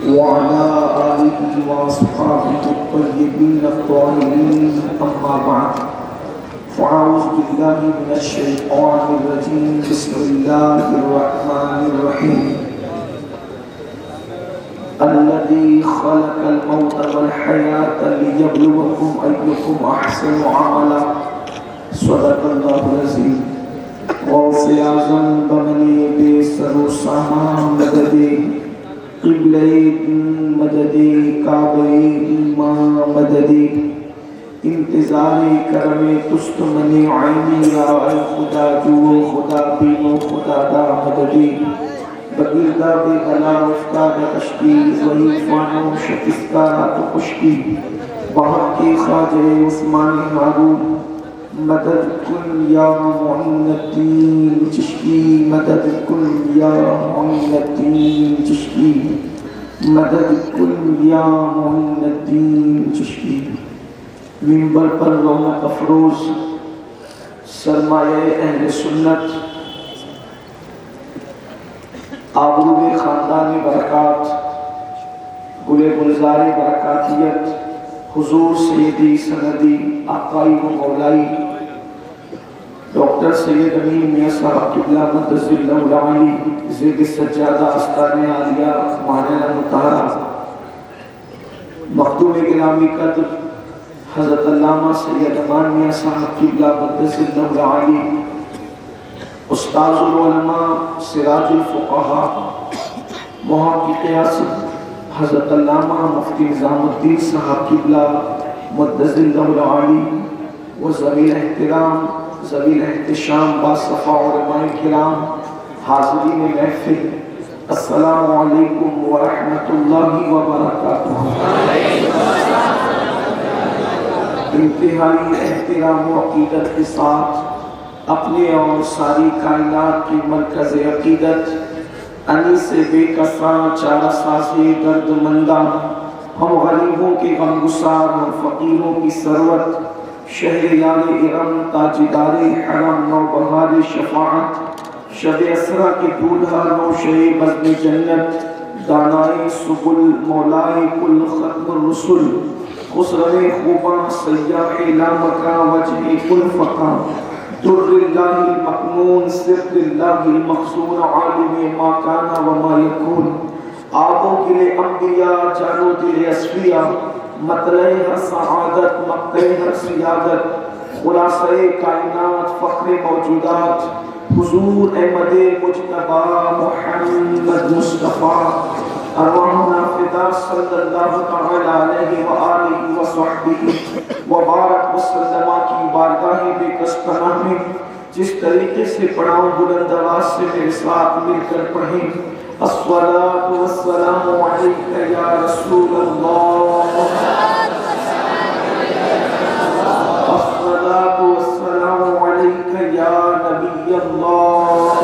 وعلى آله وأصحابه الطيبين الطاهرين أما بعد فأعوذ بالله من الشيطان الرجيم بسم الله الرحمن الرحيم الذي خلق الموت والحياة ليبلوكم أيكم أحسن عملا صدق الله العظيم غوث اعظم بمنی بے سر و سامان مدد قبلہ مدد کعبہ ایمان مدد انتظار کرم تست منی عینی یا اے خدا جو خدا بینو خدا دا مدد بگیردہ بے غلا افتاد کشتی وہی فانو شکستہ تو خشکی وہاں کی خواجہ عثمان ہارون مدد کن یا معین الدین چشکی مدد کن یا معین الدین چشکی مدد کن یا معین الدین چشکی منبر پر رونق افروز سرمایہ اہل سنت آبروب خاندان برکات گل گلزار برکاتیت حضور سیدی سندی آقائی و مولائی ڈاکٹر سید امین میاں صاحب قبلہ مدد اللہ العالی زید سجادہ استان عالیہ مانیہ مطہرہ مخدوم گرامی قدر حضرت علامہ سید امان میاں صاحب قبلہ مدد اللہ العالی استاذ العلماء سراج الفقہاء محقق اعظم حضرت علامہ مفتی نظام الدین صاحب قبلہ مدد اللہ العالی و ذوی احترام ذوی احتشام باصفا علماء کرام حاضرین محفل السلام علیکم ورحمۃ اللہ وبرکاتہ انتہائی احترام و عقیدت کے ساتھ اپنے اور ساری کائنات کی مرکز عقیدت انیس سے بے کساں چارہ سازی درد مندہ ہم غریبوں کے غمگسار اور فقیروں کی ثروت شہر یال ارم تاجدار حرم نوبہار شفاعت شب اسرا کے دولہا نوشہ بزم جنت دانائے سبل مولائے کل ختم الرسل خسرو خوباں سیاح لامکہ وجہ کل فقاں در اللہ المکنون سر اللہ المخزون عالم ما کانا وما یکون آبوں گلے انبیاء جانو دل اسفیاء مطلع ہر سعادت مقتع ہر سیادت خلاصہ کائنات فخر موجودات حضور احمد مجتبی محمد مصطفیٰ ارواحنا فدا صلی اللہ تعالی علیہ وآلہ وصحبہ وبارک وسلم کی بارگاہ بے کس پناہ میں جس طریقے سے پڑھاؤں بلند آواز سے میرے ساتھ مل کر پڑھیں الصلاة والسلام علیک یا رسول اللہ الصلاة والسلام علیک یا نبی اللہ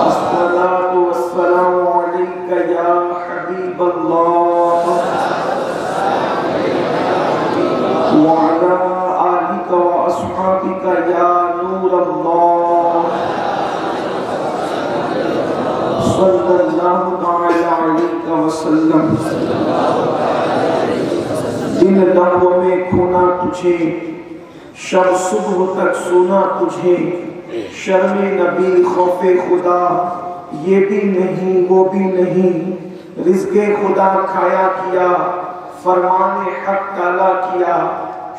الصلاة والسلام علیک یا حبیب اللہ وعلى آلك وأصحابك يا نور الله صلى الله تعالى عليك وسلم دن لہو میں کھونا تجھے شب صبح تک سونا تجھے شرم نبی خوف خدا یہ بھی نہیں وہ بھی نہیں رزق خدا کھایا کیا فرمان حق تعالیٰ کیا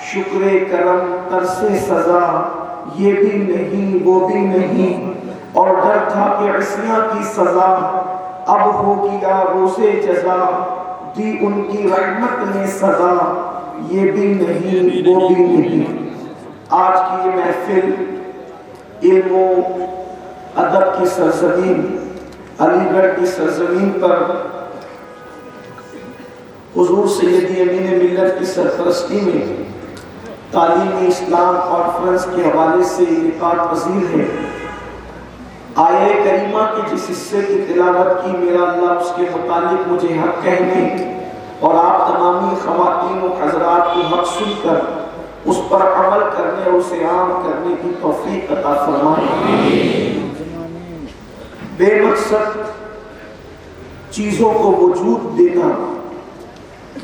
شکر کرم ترس سزا یہ بھی نہیں وہ بھی نہیں اور ڈر تھا کہ عصیاں کی سزا اب ہو گیا روز جزا دی ان کی رحمت نے سزا یہ بھی نہیں وہ بھی نہیں آج کی یہ محفل علم و ادب کی سرزمین علی گڑھ کی سرزمین پر حضور سیدی امین ملت کی سرپرستی میں تعلیم اسلام کانفرنس کے حوالے سے انعقاد پذیر ہے آیہ کریمہ کے جس حصے کی تلاوت کی میرا اللہ اس کے متعلق مجھے حق کہنے اور آپ تمامی خواتین و حضرات کو حق سن کر اس پر عمل کرنے اور اسے عام کرنے کی توفیق عطا فرمائے۔ بے مقصد چیزوں کو وجود دینا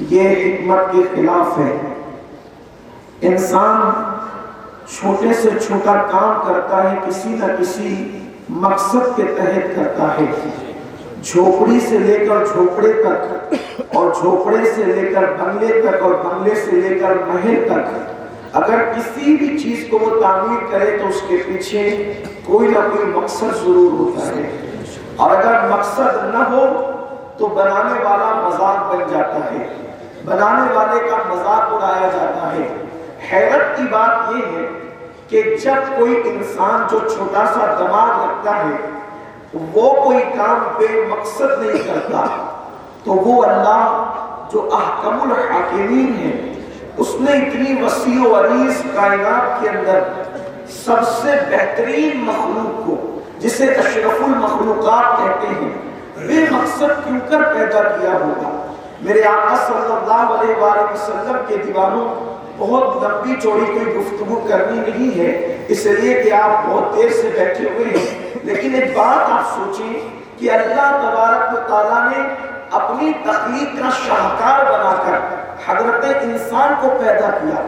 یہ حکمت کے خلاف ہے۔ انسان چھوٹے سے چھوٹا کام کرتا ہے کسی نہ کسی مقصد کے تحت کرتا ہے۔ جھوپڑی سے لے کر جھوپڑے تک، اور جھوپڑے سے لے کر بنگلے تک، اور بنگلے سے لے کر محل تک، اگر کسی بھی چیز کو وہ تعمیر کرے تو اس کے پیچھے کوئی نہ کوئی مقصد ضرور ہوتا ہے، اور اگر مقصد نہ ہو تو بنانے والا مذاق بن جاتا ہے، بنانے والے کا مذاق اڑایا جاتا ہے۔ حیرت کی بات یہ ہے کہ جب کوئی انسان جو چھوٹا سا دماغ رکھتا ہے وہ کوئی کام بے مقصد نہیں کرتا، تو وہ اللہ جو احکم الحاکمین ہے، اس نے اتنی وسیع و عریض کائنات کے اندر سب سے بہترین مخلوق کو، جسے اشرف المخلوقات کہتے ہیں، بے مقصد کیوں کر پیدا کیا ہوگا؟ میرے آقا صلی اللہ علیہ وآلہ وسلم کے دیوانوں، بہت لمبی چوڑی کوئی گفتگو کرنی نہیں ہے، اس لیے کہ آپ بہت دیر سے بیٹھے ہوئے ہیں، لیکن ایک بات آپ سوچیں کہ اللہ تبارک و تعالیٰ نے اپنی تخلیق کا شاہکار بنا کر حضرت انسان کو پیدا کیا۔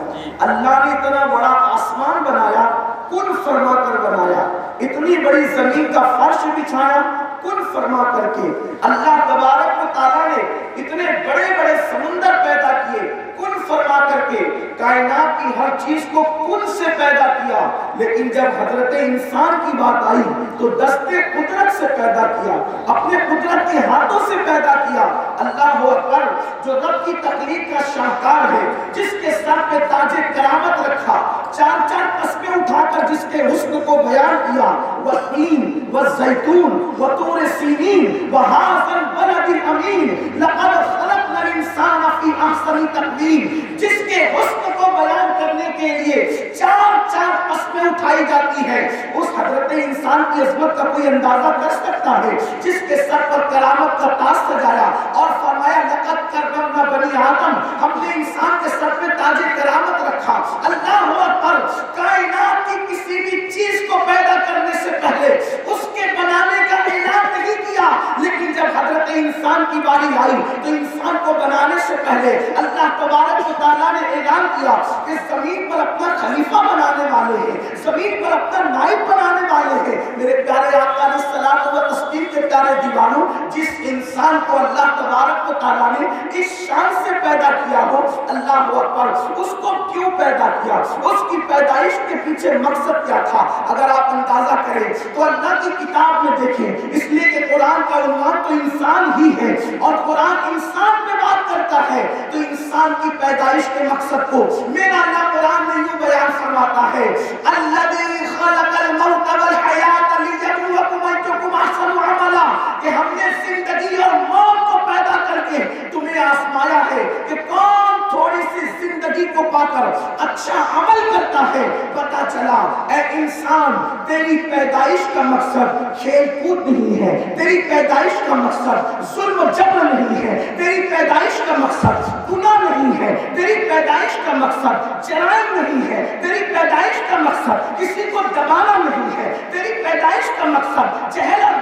اللہ نے اتنا بڑا آسمان بنایا، کن فرما کر بنایا، اتنی بڑی زمین کا فرش بچھایا، کن فرما کر کے۔ اللہ تبارک و تعالیٰ نے اتنے بڑے بڑے سمندر پیدا کیے، کن فرما کر کے۔ کائنات کی ہر چیز کو کن سے پیدا کیا، لیکن جب حضرت انسان کی بات آئی تو دستے قدرت سے پیدا کیا، اپنے قدرت کے ہاتھوں سے پیدا کیا۔ اللہ اکبر! جو رب کی تخلیق کا شاہکار ہے، جس کے سر پہ تاج کرامت رکھا، چار چار قسمیں اٹھا کر جس کے حسن کو بیان کیا، والتین والزیتون وطور سینین وہذا البلد الامین لقد خلقنا الانسان فی احسن تقویم، جس کے حسن کو بیان کرنے کے لیے چار چار قسمیں اٹھائی جاتی ہے، اس حضرت انسان کی عظمت کا کوئی اندازہ کر سکتا ہے؟ جس کے سر پر کرامت کا تاج سجایا اور فرمایا لقد کرمنا بنی آدم، ہم نے انسان کے سر پہ تاج کرامت رکھا۔ اللہ اکبر! کائنات کی کسی بھی چیز کو پیدا کرنے سے پہلے اس کے بنانے کا اعلان نہیں کیا، لیکن جب حضرت انسان کی باری آئی تو انسان کو بنانے سے پہلے اللہ تبارک و تعالیٰ نے اعلان کیا کہ زمین پر اپنا خلیفہ بنانے والے ہیں، زمین پر اپنا نائب بنانے والے ہیں۔ میرے پیارے آقا علیہ الصلوۃ والتسلیم کے پیارے دیوانوں، جس انسان کو اللہ تبارک و تعالیٰ نے اس شان سے پیدا کیا ہو، اللہ اکبر، اس کو کیوں پیدا کیا؟ اس کی پیدائش کے پیچھے مقصد کیا تھا؟ اگر آپ اندازہ کریں تو اللہ کی کتاب میں دیکھیں، اس لیے کہ قرآن کا عنوان تو انسان ہی ہے، اور قرآن انسان پہ بات کرتا ہے، تو انسان کی پیدائش کے مقصد کو میرا اللہ قرآن میں یوں بیان فرماتا ہے، الذی خلق الموت والحیات لیبلوکم ایکم احسن عملا، کہ ہم نے زندگی اور موت کو پیدا کر کے تمہیں آزمایا ہے کہ کون تھوڑی سی زندگی کو پا کر اچھا عمل کرتا ہے۔ پتا چلا اے انسان، تیری پیدائش کا مقصد کھیل کود نہیں ہے، تیری پیدائش کا مقصد ظلم و جبر نہیں ہے، تیری پیدائش کا مقصد گناہ نہیں ہے، تیری پیدائش کا مقصد جرائم نہیں ہے، تیری پیدائش کا مقصد کسی کو دبانا نہیں ہے، تیری پیدائش کا مقصد جہل اور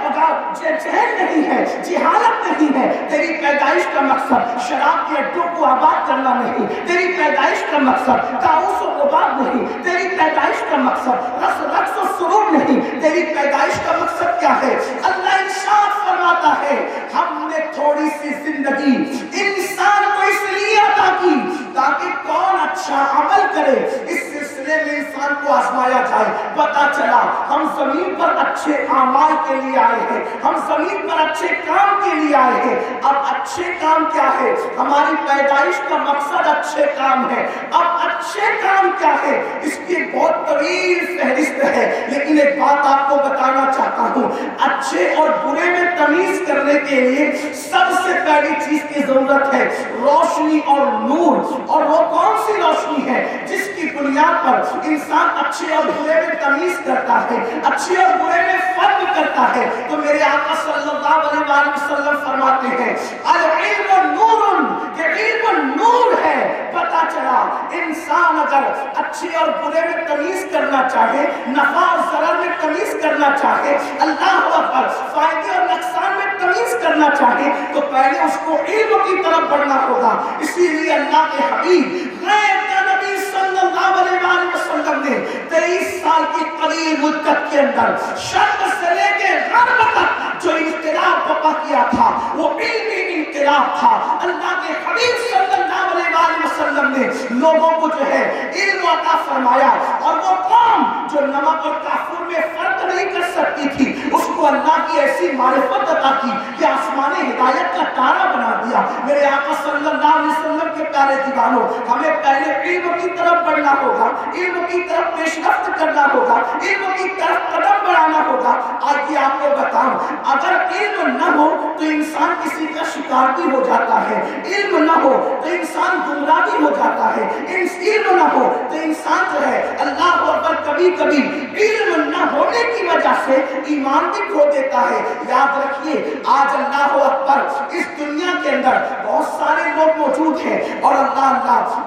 جہل نہیں ہے، جہالت نہیں ہے، تیری پیدائش کا مقصد شراب کے اڈوں کو آباد کرنا نہیں، تیری پیدائش کا مقصد طاؤس و وبا نہیں، تیری پیدائش کا مقصد رقص و سرور نہیں، تیری پیدائش کا مقصد کیا ہے؟ اللہ ارشاد فرماتا ہے، ہم نے تھوڑی سی زندگی انسان کو اس لیے عطا کی تاکہ کون اچھا عمل کرے، اس سلسلے میں انسان کو آزمایا جائے۔ پتا چلا ہم زمین پر اچھے اعمال کے لیے آئے ہیں، ہم زمین پر اچھے کام کے لیے آئے ہیں۔ اب اچھے کام کیا ہے؟ ہماری پیدائش کا مقصد اچھے کام ہے۔ اب اچھے کام کیا ہے؟ اس کی بہت طویل فہرست ہے، لیکن ایک بات آپ کو بتانا چاہتا ہوں، اچھے اور برے میں تمیز کرنے کے لیے سب سے پہلی چیز کی ضرورت ہے روشنی اور نور۔ اور وہ کون سی روشنی ہے جس کی بنیاد پر انسان اچھے اور برے میں تمیز کرتا ہے، اچھے اور برے میں فرق کرتا ہے؟ تو میرے آقا صلی اللہ علیہ وآلہ وسلم فرماتے ہیں العلم نور، کہ علم نور ہے۔ پتا چلا انسان اگر اچھے اور برے میں تمیز کرنا چاہے، نفع اور ضرر میں تمیز کرنا چاہے، اللہ اکبر، فائدے اور نقصان میں تمیز کرنا چاہے تو پہلے اس کو علم کی طرف بڑھنا ہوگا. اسی لیے اللہ کے حبیب غیب کا نبی صلی اللہ علیہ وآلہ وسلم نے 23 سال کی قلیل مدت کے اندر شرق سے لے کے غرب تک جو انقلاب برپا کیا تھا وہ علمی انقلاب تھا. اللہ کے حبیب صلی اللہ علیہ وآلہ وسلم نے لوگوں کو جو ہے علم عطا فرمایا, اور وہ قوم جو نمک اور کافور میں فرق نہیں کر سکتی تھی اس کو اللہ کی ایسی معرفت عطا کی کہ آسمان ہدایت کا تارا بنا دیا. میرے آقا صلی اللہ علیہ وسلم کے پیارے دیوانوں, ہمیں پہلے علم کی طرف بڑھنا ہوگا, علم کی طرف پیش رفت کرنا ہوگا, علم کی طرف قدم بڑھانا ہوگا. آج آپ کو بتاؤں, اگر علم نہ ہو تو انسان کسی کا شکار بھی ہو جاتا ہے, علم نہ ہو تو انسان گمراہ بھی ہو جاتا ہے, علم نہ ہو تو انسان جو ہے اللہ اکبر کبھی کبھی علم نہ ہونے کی وجہ سے ایمان بھی کھو دیتا ہے. یاد رکھیے آج اللہ اکبر اس دنیا کے اندر بہت سارے لوگ موجود ہیں اور اللہ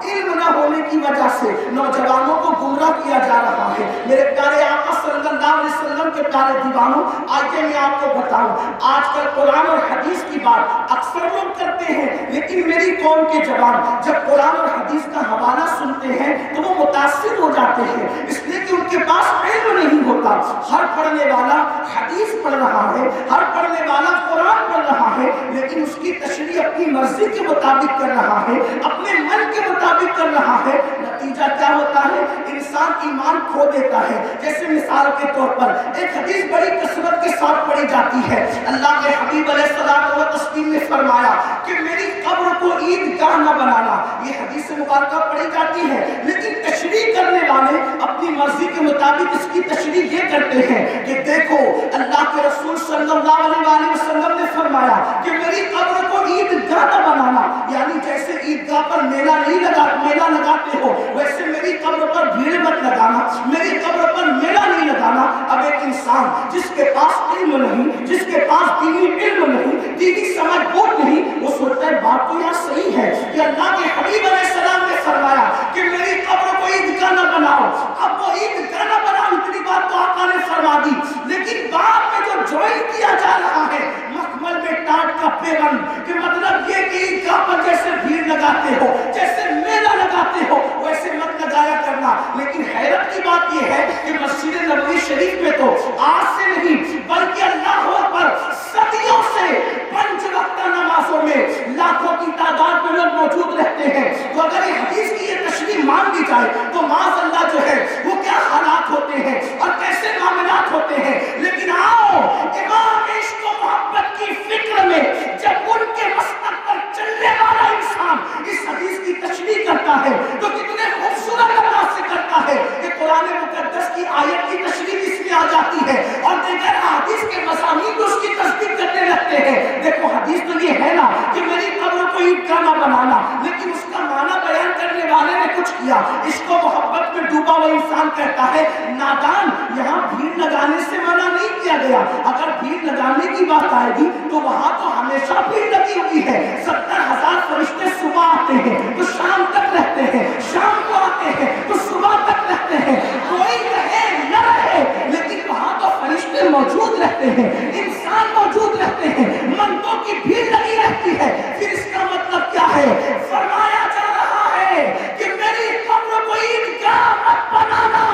علم نہ ہونے کی وجہ سے نوجوانوں کو گمراہ کیا جا رہا ہے. میرے پیارے آقا صلی اللہ علیہ وسلم کے پیارے دیوانوں, آگے میں آپ کو بتاؤں, آج کل قرآن اور حدیث کی بات اکثر لوگ کرتے ہیں, لیکن میری قوم کے جوان جب قرآن اور حدیث کا حوالہ سنتے ہیں تو وہ متاثر ہو جاتے ہیں, اس لیے کہ ان کے پاس علم نہیں ہوتا. ہر پڑھنے والا حدیث پڑھ رہا ہے, ہر پڑھنے والا قرآن پڑھ رہا ہے, لیکن اس کی تشریح اپنی مرضی کے مطابق کر رہا ہے, اپنے من کے مطابق کر رہا ہے. نتیجہ کیا ہوتا ہے؟ انسان ایمان کھو دیتا ہے. جیسے مثال کے طور پر ایک حدیث بڑی کثرت کے ساتھ پڑھی جاتی ہے. اللہ کے حبیب علیہ الصلوۃ والتسلیم نے فرمایا کہ میری قبر کو عیدگاہ نہ بنانا. یہ حدیث مبارکہ پڑھی جاتی ہے, لیکن تشریح کرنے والے اپنی مرضی کے مطابق اس کی تشریح یہ کرتے ہیں کہ دیکھو اللہ کے رسول صلی اللہ علیہ وآلہ وسلم نے فرمایا کہ میری قبر کو عیدگاہ نہ بنانا, یعنی جیسے عیدگاہ پر میلہ لگاتے ہو ویسے میری قبر پر بھیڑ مت لگانا, میری قبر پر میلہ نہیں لگانا. اب ایک انسان جس کے پاس علم نہیں, جس کے پاس دینی علم نہیں, دینی سمجھ بوجھ نہیں, وہ سوچتا ہے بات تو یہاں صحیح ہے کہ اللہ کے حبیب علیہ السلام نے فرمایا کہ میری قبر کو عیدگاہ نہ بناؤ. اب وہ عیدگاہ نہ بناؤ اتنی بات تو آقا نے فرما دی, لیکن بعد میں جو جوائن کیا جا رہا ہے مخمل میں ٹاٹ کا پیغام کہ مطلب یہ کہ عیدگاہ پر جیسے بھیڑ لگاتے ہو, جیسے میلہ لگاتے ہو ویسے مت لگایا کرنا. لیکن حیرت کی بات یہ ہے کہ مسجد نبوی شریف میں تو آج سے نہیں بلکہ اللہ اکبر صدیوں سے 5 وقتہ نمازوں میں لاکھوں کی تعداد میں لوگ موجود رہتے ہیں. تو اگر یہ حدیث کی یہ تشریح مان دی جائے تو معاذ اللہ جو ہے وہ کیا حالات ہوتے ہیں اور کیسے معاملات ہوتے ہیں. لیکن آؤ امام عشق و محبت کی فکر میں جب ان کے مسلک پر چلنے والا انسان اس حدیث کی تشریح کرتا ہے تو کتنے خوبصورت انداز سے کرتا ہے کہ قرآن مقدس کی آیت کی تشریح اس میں آ جاتی ہے اور دیگر حدیث کے مضامین کو اس کی تصدیق کرنے لگتے ہیں. دیکھو حدیث تو یہ ہے نا کہ میری قبر کو عیدگاہ نہ بنانا, لیکن اس کا معنی بیان کرنے والے نے کچھ کیا. عشق و محبت میں ڈوبا ہوا انسان کہتا ہے نادان, یہاں بھیڑ لگانے سے منع نہیں کیا گیا. اگر بھیڑ لگانے کی بات آئے گی تو وہاں تو ہمیشہ بھیڑ لگی ہوئی ہے. 70,000 فرشتے صبح آتے ہیں تو شام تک رہتے ہیں, شام کو آتے ہیں تو صبح تک رہتے ہیں. کوئی رہے نہ رہے لیکن وہاں تو فرشتے موجود رہتے ہیں, انسان موجود رہتے ہیں, منتوں کی بھیڑ لگی رہتی ہے. پھر اس کا مطلب کیا ہے؟ فرمایا جا رہا ہے کہ میری قبر کو عیدگاہ مت بنانا.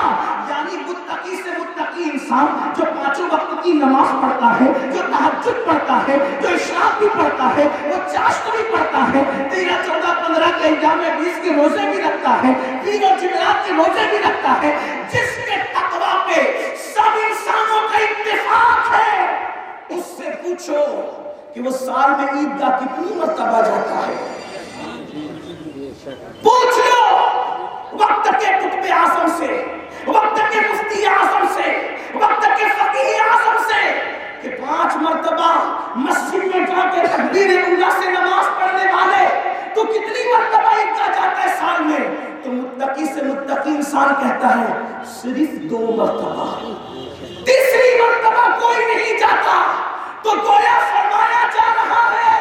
یعنی متقی سے متقی انسان جو 5 وقت کی نماز پڑھتا ہے, جو تہجد پڑھتا ہے, جو اشراق بھی پڑھتا ہے, وہ چاشت بھی پڑھتا ہے, 13, 14, 15 کے ایام 20 کے روزے بھی رکھتا ہے, 3 اور جمعرات کے روزے بھی رکھتا ہے, جس کے تقویٰ پہ سب انسانوں کا اتفاق ہے, اس سے پوچھو کہ وہ سال میں عیدگاہ کتنی مرتبہ جاتا ہے. پوچھ لو وقت کے قطب اعظم سے, وقت کے مفتی اعظم سے, وقت کے فقیہ اعظم سے کہ 5 مرتبہ مسجد میں جا کے تکبیر اولیٰ سے نماز پڑھنے والے تو کتنی مرتبہ عیدگاہ جاتا ہے سال میں؟ تو متقی سے متقی انسان کہتا ہے صرف 2 مرتبہ, تیسری مرتبہ کوئی نہیں جاتا. تو گویا فرمایا جا رہا ہے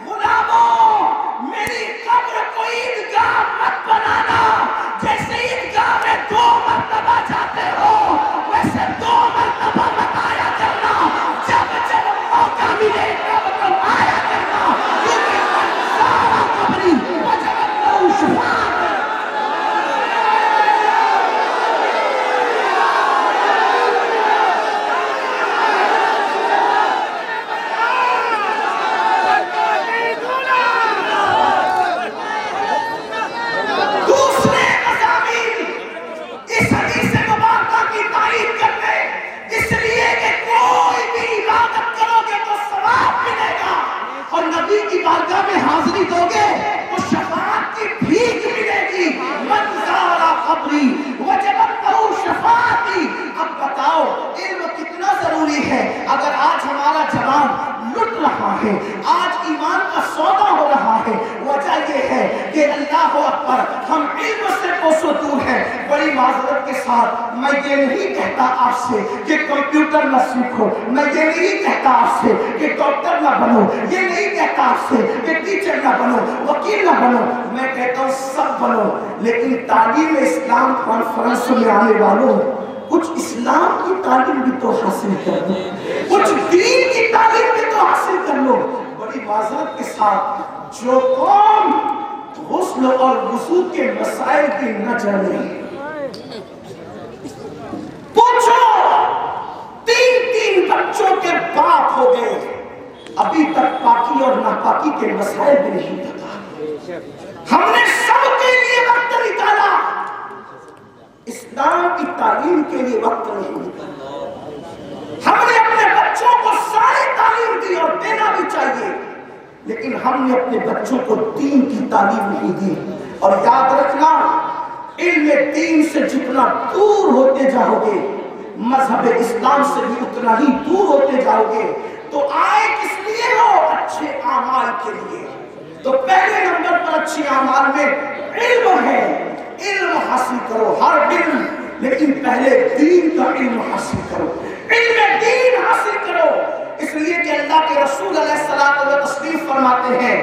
غلاموں میری قبر کو عیدگاہ مت بنانا. جیسے عیدگاہ میں 2 مرتبہ جاتے ہو ویسے 2 مرتبہ مت آیا کرنا. جب موقع ملے تب نبی کی بارگاہ میں حاضری دو گے تو شفاعت کی بھیک ملے گی. من زار قبری وجبت له شفاعتی. اب بتاؤ علم کتنا ضروری ہے. اگر آج ہمارا جوان لٹ رہا ہے, آج ایمان کا سودا ہو رہا ہے, وجہ یہ ہے کہ اللہ اکبر ہم علم سے کوسوں دور ہیں. بڑی معذرت کے ساتھ میں یہ نہیں کہتا آپ سے کہ کمپیوٹر نہ سیکھو, میں یہ نہیں کہتا آپ سے کہ ڈاکٹر نہ بنو, یہ نہیں کہتا آپ سے کہ ٹیچر نہ بنو, وکیل نہ بنو. میں کہتا ہوں سب بنو, لیکن تعلیم اسلام کانفرنس میں آنے والوں کچھ اسلام کی تعلیم بھی تو حاصل کر لو, کچھ دین کی تعلیم بھی تو حاصل کر لو. بڑی معذرت کے ساتھ جو قوم غسل اور وضو کے مسائل کی نہ جانے, پوچھو 3 بچوں کے باپ ہو گئے, ابھی تک پاکی اور ناپاکی کے مسائل بھی نہیں پتا. ہم نے سب کے لیے وقت نکالا, اسلام کی تعلیم کے لیے وقت نہیں نکالا. ہم نے اپنے بچوں کو ساری تعلیم دی اور دینا بھی چاہیے, لیکن ہم نے اپنے بچوں کو دین کی تعلیم نہیں دی. اور یاد رکھنا, علم دین سے جتنا دور ہوتے جاؤ گے, مذہب اسلام سے بھی اتنا ہی دور ہوتے جاؤ گے. تو آئے کس لیے ہو؟ اچھے اعمال کے لیے. تو پہلے نمبر پر اچھے اعمال میں علم ہے. علم حاصل کرو, ہر علم, لیکن پہلے دین کا علم حاصل کرو, علم دین حاصل کرو. اس لیے کہ اللہ کے رسول علیہ الصلوۃ والتسلیم فرماتے ہیں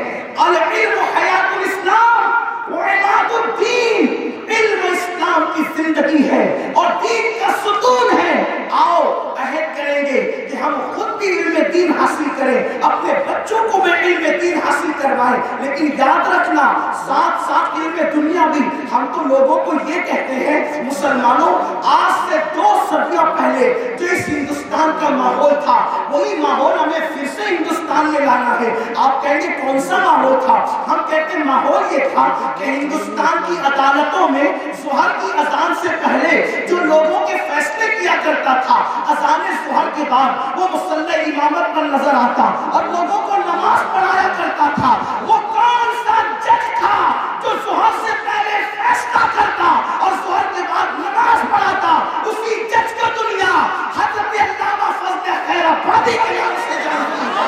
العلم حیات الاسلام وعماد الدین. علم اسلام کی زندگی ہے اور دین کا ستون ہے. آؤ عہد کریں گے کہ ہم خود بھی علم دین حاصل کریں, اپنے بچوں کو بھی علم دین حاصل کروائیں. لیکن یاد رکھنا, ساتھ ساتھ علم دنیا بھی. ہم تو لوگوں کو یہ کہتے ہیں مسلمانوں, آج سے 2 صدیاں پہلے جو اس ہندوستان کا ماحول تھا وہی ماحول ہمیں پھر سے ہندوستان میں لانا ہے. آپ کہیں گے کون سا ماحول تھا؟ ہم کہتے ہیں ماحول یہ تھا کہ ہندوستان کی عدالتوں میں ظہر کی اذان سے پہلے جو لوگوں کے فیصلے کیا کرتا تھا, اذان ظہر کے بعد وہ مصلی امامت پر نظر آتا اور لوگوں کو نماز پڑھایا کرتا تھا. وہ کون سا جج تھا جو ظہر سے پہلے فیصلہ کرتا اور ظہر کے بعد نماز پڑھاتا؟ اسی جج کو دنیا حضرت علامہ فضل خیر آبادی کے نام سے جانتی ہے.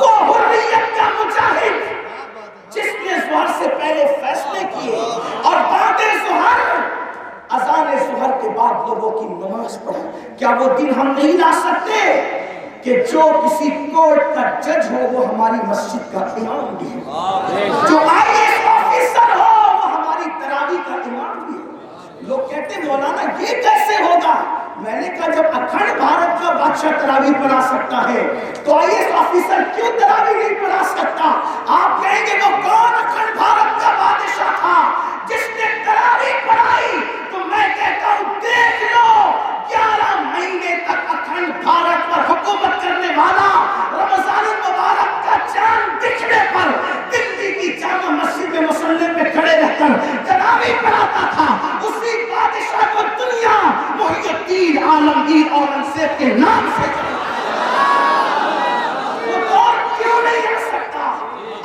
وہ حریت کا مجاہد جس نے ظہر سے پہلے فیصلے کیے اور بعد ظہر اذان ظہر کے بعد لوگوں کی نماز پڑھا. کیا وہ دن ہم نہیں لا سکتے کہ جو کسی کورٹ کا جج ہو وہ ہماری مسجد کا امام بھی ہو, جو IAS آفیسر ہو وہ ہماری تراویح کا امام بھی ہو؟ لوگ کہتے ہیں مولانا یہ کیسے ہوگا؟ میں نے کہا جب اکھنڈ بھارت کا بادشاہ تراویح پڑھا سکتا ہے تو IAS آفیسر کیوں تراویح نہیں پڑھا سکتا؟ آپ کہیں گے وہ کون اکھنڈ بھارت کا بادشاہ تھا جس نے تراویح پڑھائی؟ تو میں کہتا ہوں دیکھ لو, 11 مہینے تک اکھنڈ بھارت پر حکومت کرنے والا رمضان المبارک کا چاند دکھنے پر دلی کی جامع مسجد میں مصلی پہ کھڑے رہ کر تراویح پڑھاتا تھا. اسی بادشاہ کو دنیا محی الدین عالمگیر اورنگزیب کے نام سے کیوں نہیں آ سکتا؟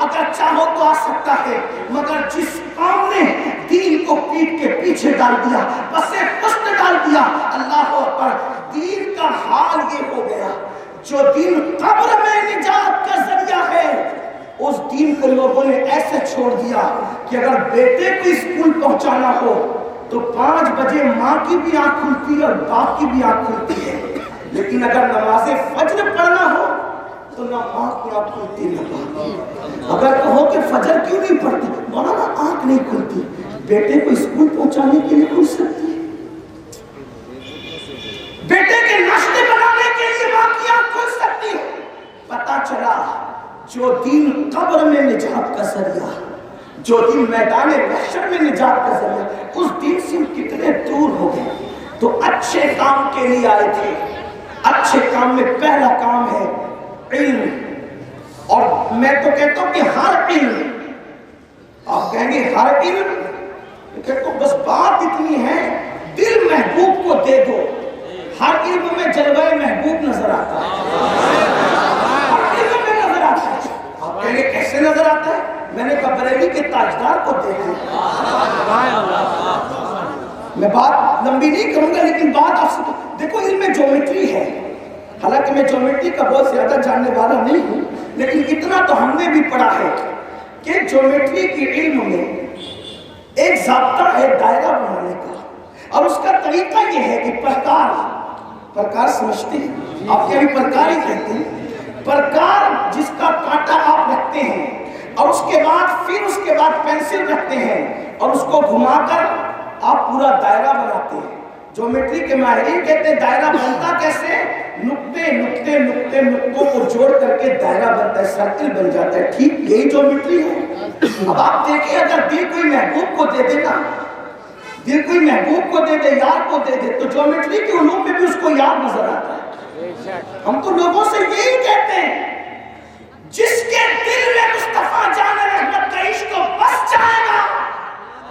اگر چاہو تو آ سکتا ہے, مگر جس قوم نے دین کو پیٹ کے پیچھے ڈال دیا, پسے پشت ڈال دیا, اللہ اکبر, دین کا حال یہ ہو گیا. جو دین قبر میں نجات کا ذریعہ ہے اس دین کو لوگوں نے ایسے چھوڑ دیا کہ اگر بیٹے کو اسکول پہنچانا ہو تو 5 بجے ماں کی بھی آنکھ کھلتی ہے اور باپ کی بھی آنکھ کھلتی ہے, لیکن اگر نماز فجر پڑھنا ہو تو نہ ماں کی آنکھ کھلتی نہ باپ. اگر کہو کہ فجر کیوں نہیں پڑھتی, مولانا آنکھ نہیں کھلتی. بیٹے کو اسکول پہنچانے کے لیے کھل سکتی ہے, بیٹے کے ناشتے بنانے کے لیے ماں کی آنکھ کھل سکتی ہے. پتا چلا جو دین قبر میں نجات کا ذریعہ, جو دین میدان محشر میں نجات کا ذریعہ, اس دین سے کتنے دور ہو گئے. تو اچھے کام کے لیے آئے تھے. اچھے کام میں پہلا کام ہے علم. اور میں تو کہتا ہوں کہ ہر علم, آپ کہیں گے ہر علم, کہتا ہوں بس بات اتنی ہے دل محبوب کو دے دو. ہر علم میں جلوہ محبوب نظر آتا ہے, ہر علم بناتے ہیں. میں بات لمبی نہیں کروں گا لیکن بات آپ سے دیکھو علم جیومیٹری ہے. حالانکہ میں جیومیٹری کا بہت زیادہ جاننے والا نہیں ہوں لیکن اتنا تو ہم نے بھی پڑھا ہے کہ جیومیٹری کے علم میں ایک ضابطہ ہے دائرہ بنانے کا اور اس کا طریقہ یہ ہے کہ پرکار سمجھتے ہیں آپ کے بھی پرکار ہی کہتے ہیں. پرکار جس کا کانٹا آپ رکھتے ہیں اور اس کے بعد پینسل رکھتے ہیں اور اس کو گھما کر آپ پورا دائرہ بناتے ہیں. جیومیٹری کے ماہرین کہتے ہیں دائرہ بنتا کیسے؟ نقطوں کو جوڑ کر کے دائرہ بنتا ہے, سرکل بن جاتا ہے. ٹھیک یہی جیومیٹری ہے. اب آپ دیکھیں اگر دل کوئی محبوب کو دے دے نا, دل کوئی محبوب کو دے دے, یار کو دے دے, تو جیومیٹری کے علوم میں بھی اس کو یاد نظر آتا ہے. ہم تو لوگوں سے یہی کہتے ہیں جس کے دل میں مصطفیٰ جان رحمت کا عشق بس جائے گا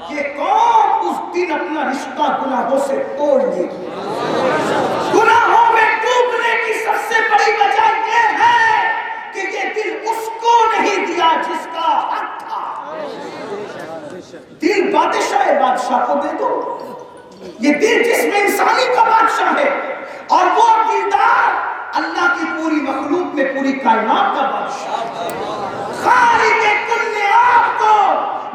یہ قوم اس دن اپنا رشتہ گناہوں سے توڑ لے گی. گناہوں میں ڈوبنے کی سب سے بڑی وجہ یہ ہے کہ یہ دل اس کو نہیں دیا جس کا حق تھا. دل بادشاہ کو دے دو. یہ دل جسم انسانی کا بادشاہ ہے اور وہ دلدار اللہ کی پوری مخلوق میں پوری کائنات کا بادشاہ ہے. خالق کل نے آپ کو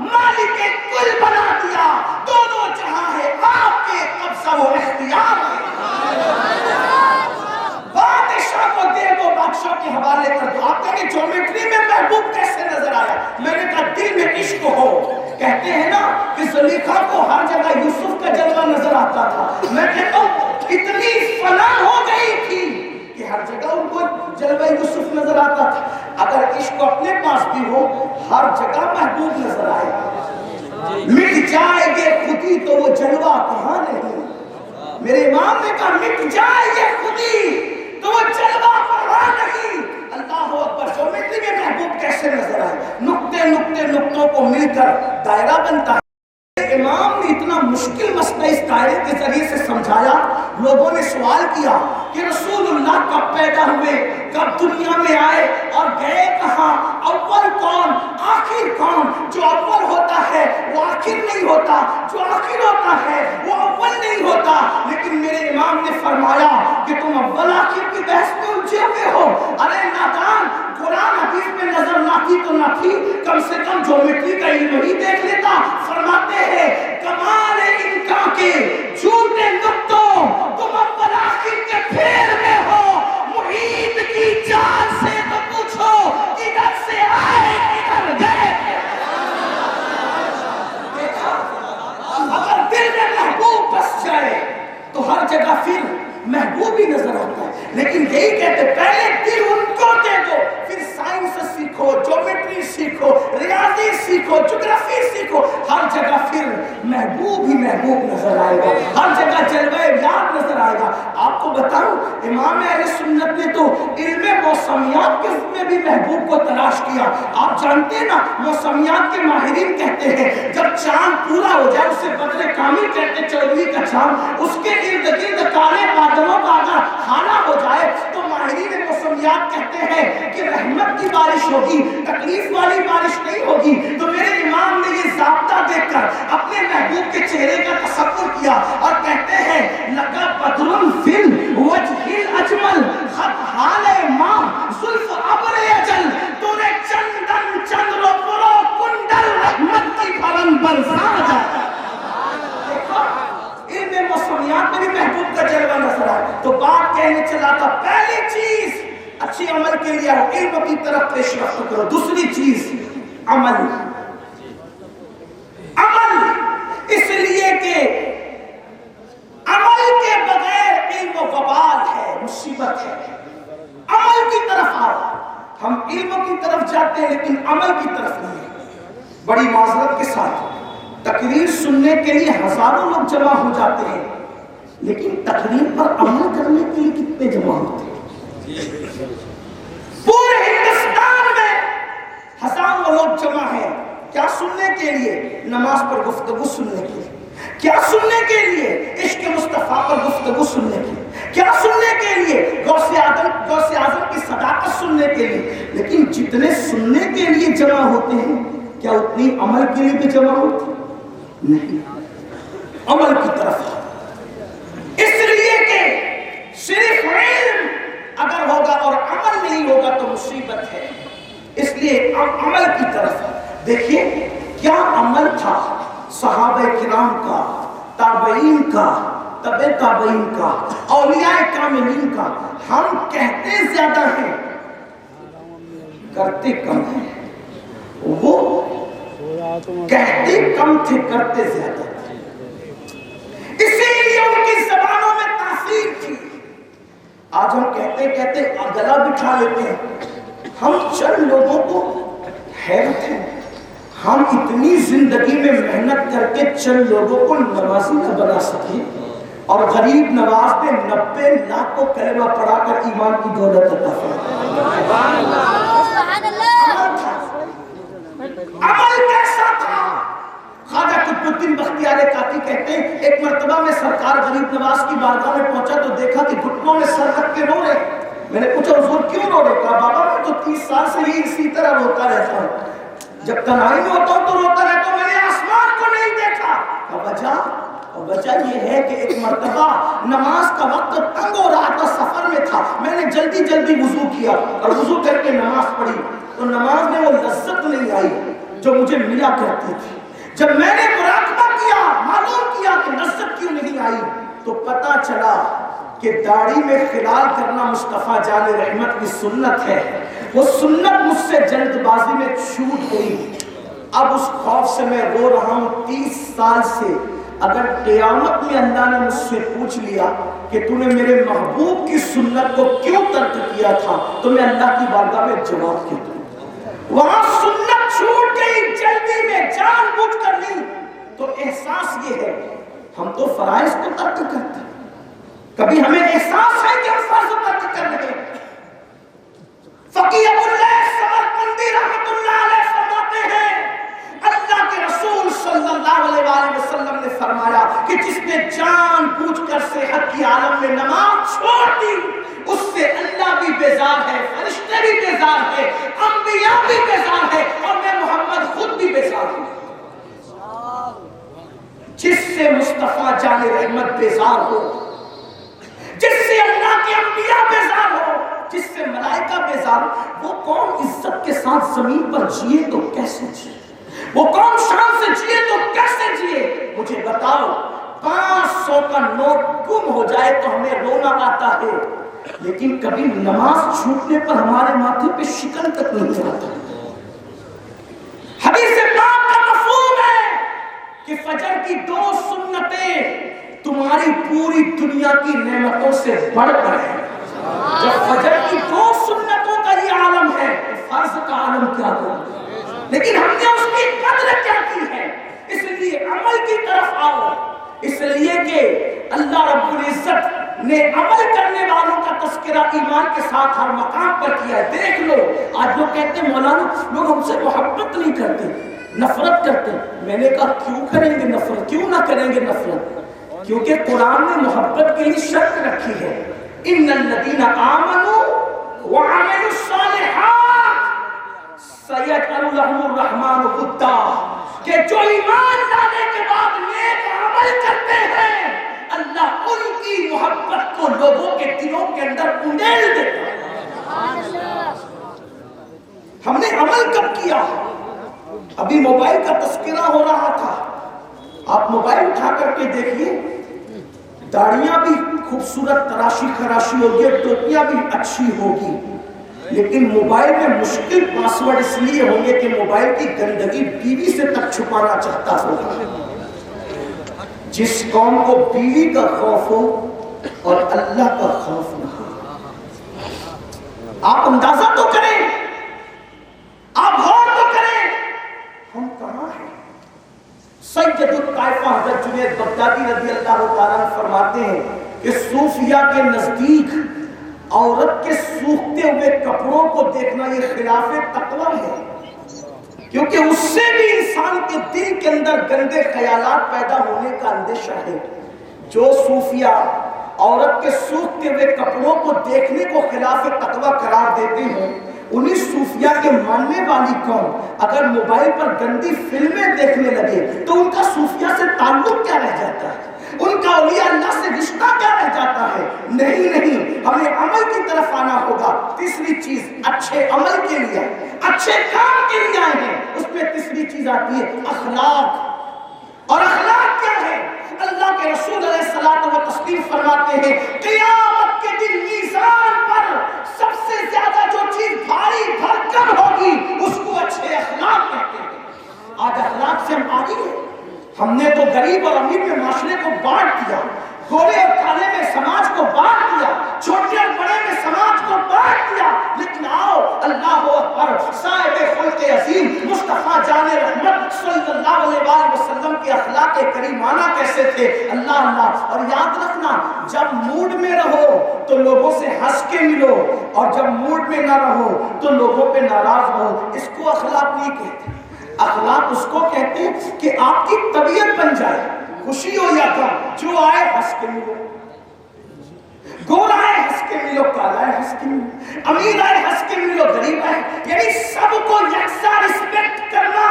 مالک کل بنا دیا. دونوں جہاں ہے آپ کے قبضہ و اختیار ہے. بادشاہ کو دے دو, بادشاہ کے حوالے کر دو. آپ کہیں جیومیٹری میں محبوب کیسے نظر آیا؟ میں نے کہا دل میں عشق ہو. کہتے ہیں نا کہ زلیخا کو ہر جگہ یوسف کا جلوہ نظر آتا تھا. میں کہتا ہوں اتنی فنا ہو گئی تھی کہ ہر جگہ ان کو جلوہ یوسف نظر آتا تھا. اگر عشق اپنے پاس بھی ہو ہر جگہ محبوب نظر آئے گا. مٹ جائے گے خودی تو وہ جلوہ کہاں نہیں. میرے امام نے کہا مٹ جائے گے خودی تو وہ جلوہ کہاں نہیں. اللہ اکبر. جیومیٹری میں محبوب کیسے نظر آئے؟ نقطوں کو مل کر دائرہ بنتا ہے. امام نے اتنا مشکل مسئلہ اس دائرے کے ذریعے سے سمجھایا. لوگوں نے سوال کیا کہ رسول اللہ کب پیدا ہوئے, کب دنیا میں آئے اور گئے کہاں, اول کون آخر کون. جو اول ہوتا ہے وہ آخر نہیں ہوتا, جو آخر ہوتا ہے وہ اول نہیں ہوتا. لیکن میرے امام نے فرمایا کہ تم اول آخر کی بحث میں الجھے ہوئے ہو. ارے نادان, قرآن حدیث میں نظر نہ تھی تو نہ تھی, کم سے کم جیومیٹری کا علم ہی دیکھ لیتا. فرماتے ہیں کمال ان کا کہ جھوٹے نقطوں تم اول آخر کے پھیر میں ہو. محیط کی جان سے تو پوچھو کدھر سے آئے کدھر گئے. اگر دل میں محبوب بس جائے تو ہر جگہ پھر محبوب ہی نظر آتا ہے. لیکن یہی کہتے پہلے دل ان کو دے دو, پھر سائنس سیکھو, جیومیٹری سیکھو, ریاضی سیکھو, جغرافی سیکھو, ہر جگہ پھر محبوب ہی محبوب نظر آئے گا. ہر جگہ جلوہ یاد نظر آئے گا. آپ کو بتاؤں امام اہل سنت نے تو علم موسمیات کے میں بھی محبوب کو تلاش کیا. آپ جانتے ہیں نا موسمیات کے ماہرین کہتے ہیں جب چاند پورا ہو جائے, اسے بدر کامل کہتے ہیں, 14ویں کا چاند, اس کے ارد گرد کالے بادلوں کا اگر حالہ ہو جائے تو ماہرین موسمیات کہتے ہیں کہ رحمت کی بارش ہوگی, تکلیف والی بارش نہیں ہوگی. تو میرے امام نے یہ ضابطہ دیکھ کر اپنے محبوب کے چہرے کا تصور کیا اور کہتے ہیں لقا بدر فی الوجہ الاجمل خط حال ماں زلف ابر اجل. تو نے چندن چندر پرو کنڈل رحمت کی پھلن برسا جاتا. علم موسمیات میں بھی محبوب کا جلوہ نظر آئے. تو بات کہنے چلا تھا پہلی چیز اچھی عمل کے لیے علم کی طرف پیش رفت کرو. دوسری چیز عمل. اس لیے کہ عمل کے بغیر علم و وبال ہے, مصیبت ہے. عمل کی طرف آؤ. ہم علم کی طرف جاتے ہیں لیکن عمل کی طرف نہیں. بڑی معذرت کے ساتھ تقریر سننے کے لیے ہزاروں لوگ جمع ہو جاتے ہیں لیکن تقریر پر عمل کرنے کے لیے کتنے جمع ہوتے ہیں؟ پورے ہندوستان میں ہزاروں لوگ جمع ہیں. کیا سننے کے لیے؟ نماز پر گفتگو سننے کے لیے. کیا سننے کے لیے؟ عشق مصطفیٰ پر گفتگو سننے کے لیے. کیا سننے کے لیے؟ غوث اعظم کی صداقت سننے کے لیے. لیکن جتنے سننے کے لیے جمع ہوتے ہیں کیا اتنی عمل کے لیے بھی جمع ہوتی؟ نہیں، عمل کی طرف، اس لیے کہ صرف علم اگر ہوگا اور عمل نہیں ہوگا تو مصیبت ہے، اس لیے عمل کی طرف دیکھیے کیا عمل تھا صحابہ کرام کا، تابعین کا، تبع تابعین کا، اولیاء کاملین کا۔ ہم کہتے زیادہ ہیں کرتے کم ہیں، وہ کہتے کم تھے کرتے زیادہ تھے، اسی لیے ان کی زبانوں میں تاثیر تھی۔ آج ہم کہتے کہتے گلا بٹھا لیتے ہیں۔ ہم چند لوگوں کو حیرت ہے، ہم اتنی زندگی میں محنت کر کے چند لوگوں کو نمازی نہ بنا سکے، اور غریب نواز نے 90 لاکھ کو کلمہ پڑھا کر ایمان کی دولت عطا فرمائی۔ عمل کیسا تھا؟ خواجہ قطب الدین بختیار کاکی کہتے ہیں ایک مرتبہ میں سرکار غریب نواز کی بارگاہ میں پہنچا تو دیکھا کہ گھٹنوں میں سر رکھ کے رو رہے۔ میں نے پوچھا حضور کیوں رو رہے؟ کہا بابا میں تو 30 سال سے ہی اسی طرح روتا رہتا ہوں، جب تنہائی میں ہوتا ہوں تو روتا رہتا ہوں، میں نے آسمان کو نہیں دیکھا۔ وجہ یہ ہے کہ ایک مرتبہ نماز کا وقت تنگ ہو رہا تھا، سفر میں تھا، میں نے جلدی جلدی وضو کیا اور وضو کر کے نماز پڑھی تو نماز میں وہ لذت نہیں آئی جو مجھے ملا کرتی تھی۔ جب میں نے مراقبہ کیا، معلوم کیا کہ لذت کیوں نہیں آئی، تو پتہ چلا کہ داڑھی میں خلال کرنا مصطفیٰ جان رحمت کی سنت ہے، وہ سنت مجھ سے جلد بازی میں چھوٹ گئی۔ اب اس خوف سے میں رو رہا ہوں 30 سال سے، اگر قیامت میں اللہ نے مجھ سے پوچھ لیا کہ تو نے میرے محبوب کی سنت کو کیوں ترک کیا تھا تو میں اللہ کی بارگاہ میں جواب کیا دوں۔ وہاں سنت چھوٹ گئی جلدی میں، جان بوجھ کر نہیں، تو احساس یہ ہے ہم تو فرائض کو ترک کرتے ہیں، کبھی ہمیں احساس ہے کہ ہم فرض ترک کر رہے ہیں۔ فقیہ ابو اللیث سمرقندی رحمۃ اللہ علیہ فرماتے ہیں اللہ کے رسول صلی اللہ علیہ وآلہ وسلم نے فرمایا کہ جس نے جان بوجھ کر صحت کی عالم میں نماز چھوڑ دی اس سے اللہ بھی بیزار ہے، فرشتے بھی بیزار ہے، انبیاء بھی بیزار ہے، اور میں محمد خود بھی بیزار ہوں۔ جس سے مصطفیٰ جان رحمت بیزار ہو، جس سے اللہ کے انبیاء بیزار ہو، جس سے ملائکہ بیزار ہو، وہ قوم عزت کے ساتھ زمین پر جیے تو کیسے جیے؟ وہ قوم شان سے جیے تو کیسے جیے؟ مجھے بتاؤ 500 کا نوٹ گم ہو جائے تو ہمیں رونا آتا ہے، لیکن کبھی نماز چھوٹنے پر ہمارے ماتھے پہ شکن تک نہیں آتا۔ حدیث پاک کا مفہوم ہے کہ فجر کی 2 سنتیں تمہاری پوری دنیا کی نعمتوں سے بڑھ کر ہے۔ جب فجر کی 2 سنتوں کا یہ عالم ہے تو فرض کا عالم کیا ہوگا؟ لیکن ہم نے اس کی قدر کیا کی ہے؟ اس لیے عمل کی طرف آؤ، اس لیے کہ اللہ رب العزت نے عمل کرنے والوں کا تذکرہ ایمان کے ساتھ ہر مقام پر کیا ہے۔ دیکھ لو آج لوگ کہتے ہیں مولانا لوگ ہم سے محبت نہیں کرتے، نفرت کرتے۔ میں نے کہا کیوں کریں گے نفرت؟ کیوں نہ کریں گے نفرت؟ کیونکہ قرآن نے محبت کے لیے شرط رکھی ہے، ان الذین آمنوا وعملوا الصالحات سیجعل لهم الرحمن ودا، کہ جو ایمان لانے کے بعد نیک عمل کرتے ہیں اللہ ان کی محبت کو لوگوں کے دلوں کے اندر انڈیل دیتا ہے۔ ہم نے عمل کب کیا؟ ابھی موبائل کا تذکرہ ہو رہا تھا، آپ موبائل اٹھا کر کے دیکھیے، داڑیاں بھی خوبصورت تراشی خراشی ہوگی، ٹوپیاں بھی اچھی ہوگی، لیکن موبائل میں مشکل پاسورڈ اس لیے ہوں گے کہ موبائل کی گندگی بیوی سے تک چھپانا چاہتا ہوگا۔ جس قوم کو بیوی کا خوف ہو اور اللہ کا خوف نہ ہو، آپ اندازہ تو کریں، آپ غور تو کریں ہم کہاں ہیں۔ سید الطائفہ حضرت جنید بغدادی رضی اللہ تعالیٰ عنہ فرماتے ہیں کہ صوفیہ کے نزدیک عورت کے سوکھتے ہوئے کپڑوں کو دیکھنا یہ خلاف تقوی ہے، کیونکہ اس سے بھی انسان کے دل کے اندر گندے خیالات پیدا ہونے کا اندیشہ ہے۔ جو صوفیہ عورت کے سوکھتے ہوئے کپڑوں کو دیکھنے کو خلاف تقوی قرار دیتے ہیں انہیں صوفیہ کے ماننے والی قوم اگر موبائل پر گندی فلمیں دیکھنے لگے تو ان کا صوفیہ سے تعلق کیا رہ جاتا ہے؟ ان کا اولیاء اللہ سے رشتہ کیا رہ جاتا ہے؟ نہیں، ہمیں عمل کی طرف آنا ہوگا۔ تیسری چیز، اچھے عمل کے لیے، اچھے کام کے لیے آئے ہیں، اس میں تیسری چیز آتی ہے اخلاق۔ اور اخلاق کیا ہے؟ اللہ کے رسول علیہ الصلوۃ والتسلیم فرماتے ہیں قیامت کے دن میزان پر سب سے زیادہ جو چیز بھاری بھرکم ہوگی اس کو اچھے اخلاق کہتے ہیں۔ آج اخلاق سے ہم آگے ہیں، ہم نے تو غریب اور امیر میں معاشرے کو بانٹ دیا، گورے اور کالے میں سماج کو بانٹ دیا، چھوٹے اور بڑے میں سماج کو بانٹ دیا۔ لیکن آؤ، اللہ اکبر، صاحب خلق عظیم مصطفیٰ جان رحمت صلی اللہ علیہ وسلم کے اخلاق کریمانہ کیسے تھے؟ اللہ۔ اور یاد رکھنا، جب موڈ میں رہو تو لوگوں سے ہنس کے ملو، اور جب موڈ میں نہ رہو تو لوگوں پہ ناراض رہو۔ اس کو اخلاق نہیں کہتے۔ اخلاق اس کو کہتے ہیں کہ آپ کی طبیعت بن جائے، خوشی ہو یا غم، جو آئے ہنس کے ملو، گورا آئے ہنس کے ملو، کالا آئے ہنس کے ملو، امیر آئے ہنس کے ملو، غریب آئے، یعنی سب کو یکساں رسپیکٹ کرنا۔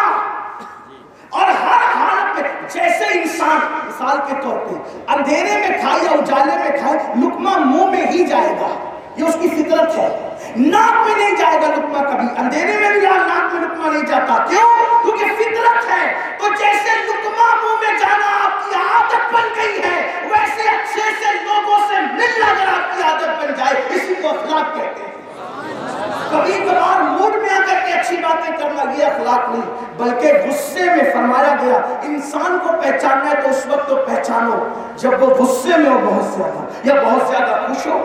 اور ہر حالت میں جیسے انسان مثال کے طور پہ اندھیرے میں کھائے یا اجالے میں کھائے، لقمہ منہ میں ہی جائے گا، یہ اس کی فطرت ہے۔ ناک میں نہیں جائے گا لقمہ کبھی، اندھیرے میں بھی ناک میں لقمہ نہیں جاتا، کیوں؟ کیونکہ فطرت ہے۔ تو جیسے لقمہ منہ میں جانا آپ کی عادت بن گئی ہے، ویسے اچھے سے لوگوں سے ملنا اگر آپ کی عادت بن جائے، اسی کو اخلاق کہتے ہیں۔ کبھی کبھار موڈ میں آ کر کے اچھی باتیں کرنا یہ اخلاق نہیں، بلکہ غصے میں فرمایا گیا انسان کو پہچاننا ہے تو اس وقت تو پہچانو جب وہ غصے میں ہو بہت زیادہ، یا بہت زیادہ خوش ہو۔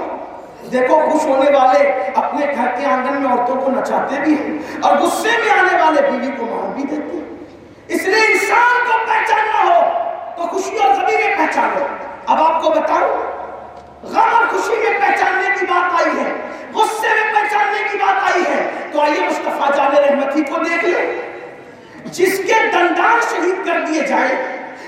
دیکھو، خوش ہونے والے اپنے گھر کے آنگن میں عورتوں کو نچاتے بھی ہیں، اور غصے میں آنے والے بیوی کو مار بھی دیتے ہیں۔ اس لیے انسان کو پہچاننا ہو تو خوشی اور غمی میں پہچانو۔ اب آپ کو بتاؤں، غم اور خوشی میں پہچاننے کی بات آئی ہے، غصے میں پہچاننے کی بات آئی ہے، تو آئیے مصطفیٰ جان رحمتی کو دیکھ لیں۔ جس کے دندان شہید کر دیے جائیں،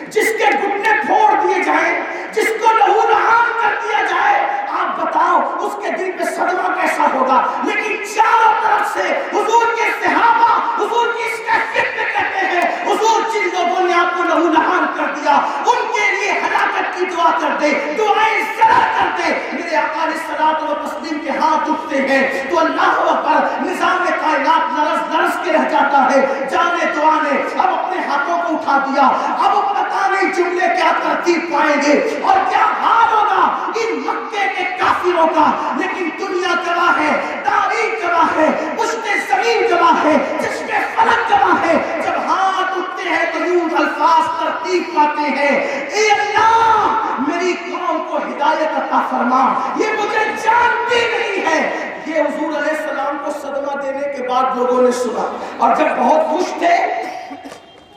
جس کے گھٹنے پھوڑ دیے جائیں، جس کو لہو لہان کر دیا جائے، آپ بتاؤ اس کے دل پہ صدمہ کیسا ہوگا؟ لیکن چاروں طرف سے حضور کے صحابہ حضور کی اس کیفیت میں کہتے ہیں حضور جن لوگوں نے آپ کو لہو لہان کر دیا ان کے لیے ہلاکت کی دعا کر دے، دعائیں ذرا کر دے۔ میرے آقا علیہ الصلوۃ والتسلیم کے ہاتھ اٹھتے ہیں تو اللہ اکبر، نظام کائنات لرز لرز کے رہ جاتا ہے۔ جانے دعا نے اب اپنے ہاتھوں کو اٹھا دیا، اب پتہ نہیں جملے کیا ترتیب پائیں گے اور کیا حال ہوگا ان مکے کے کافروں کا۔ لیکن دنیا گواہ ہے، تاریخ گواہ ہے، پشت زمین گواہ ہے، چشم فلک گواہ ہے، جب ہاتھ اٹھتے ہیں تو یوں الفاظ ترتیب پاتے ہیں، اے اللہ میری قوم کو ہدایت عطا فرما، یہ مجھے جانتی نہیں ہے۔ یہ حضور علیہ السلام کو صدمہ دینے کے بعد لوگوں نے سنا، اور جب بہت خوش تھے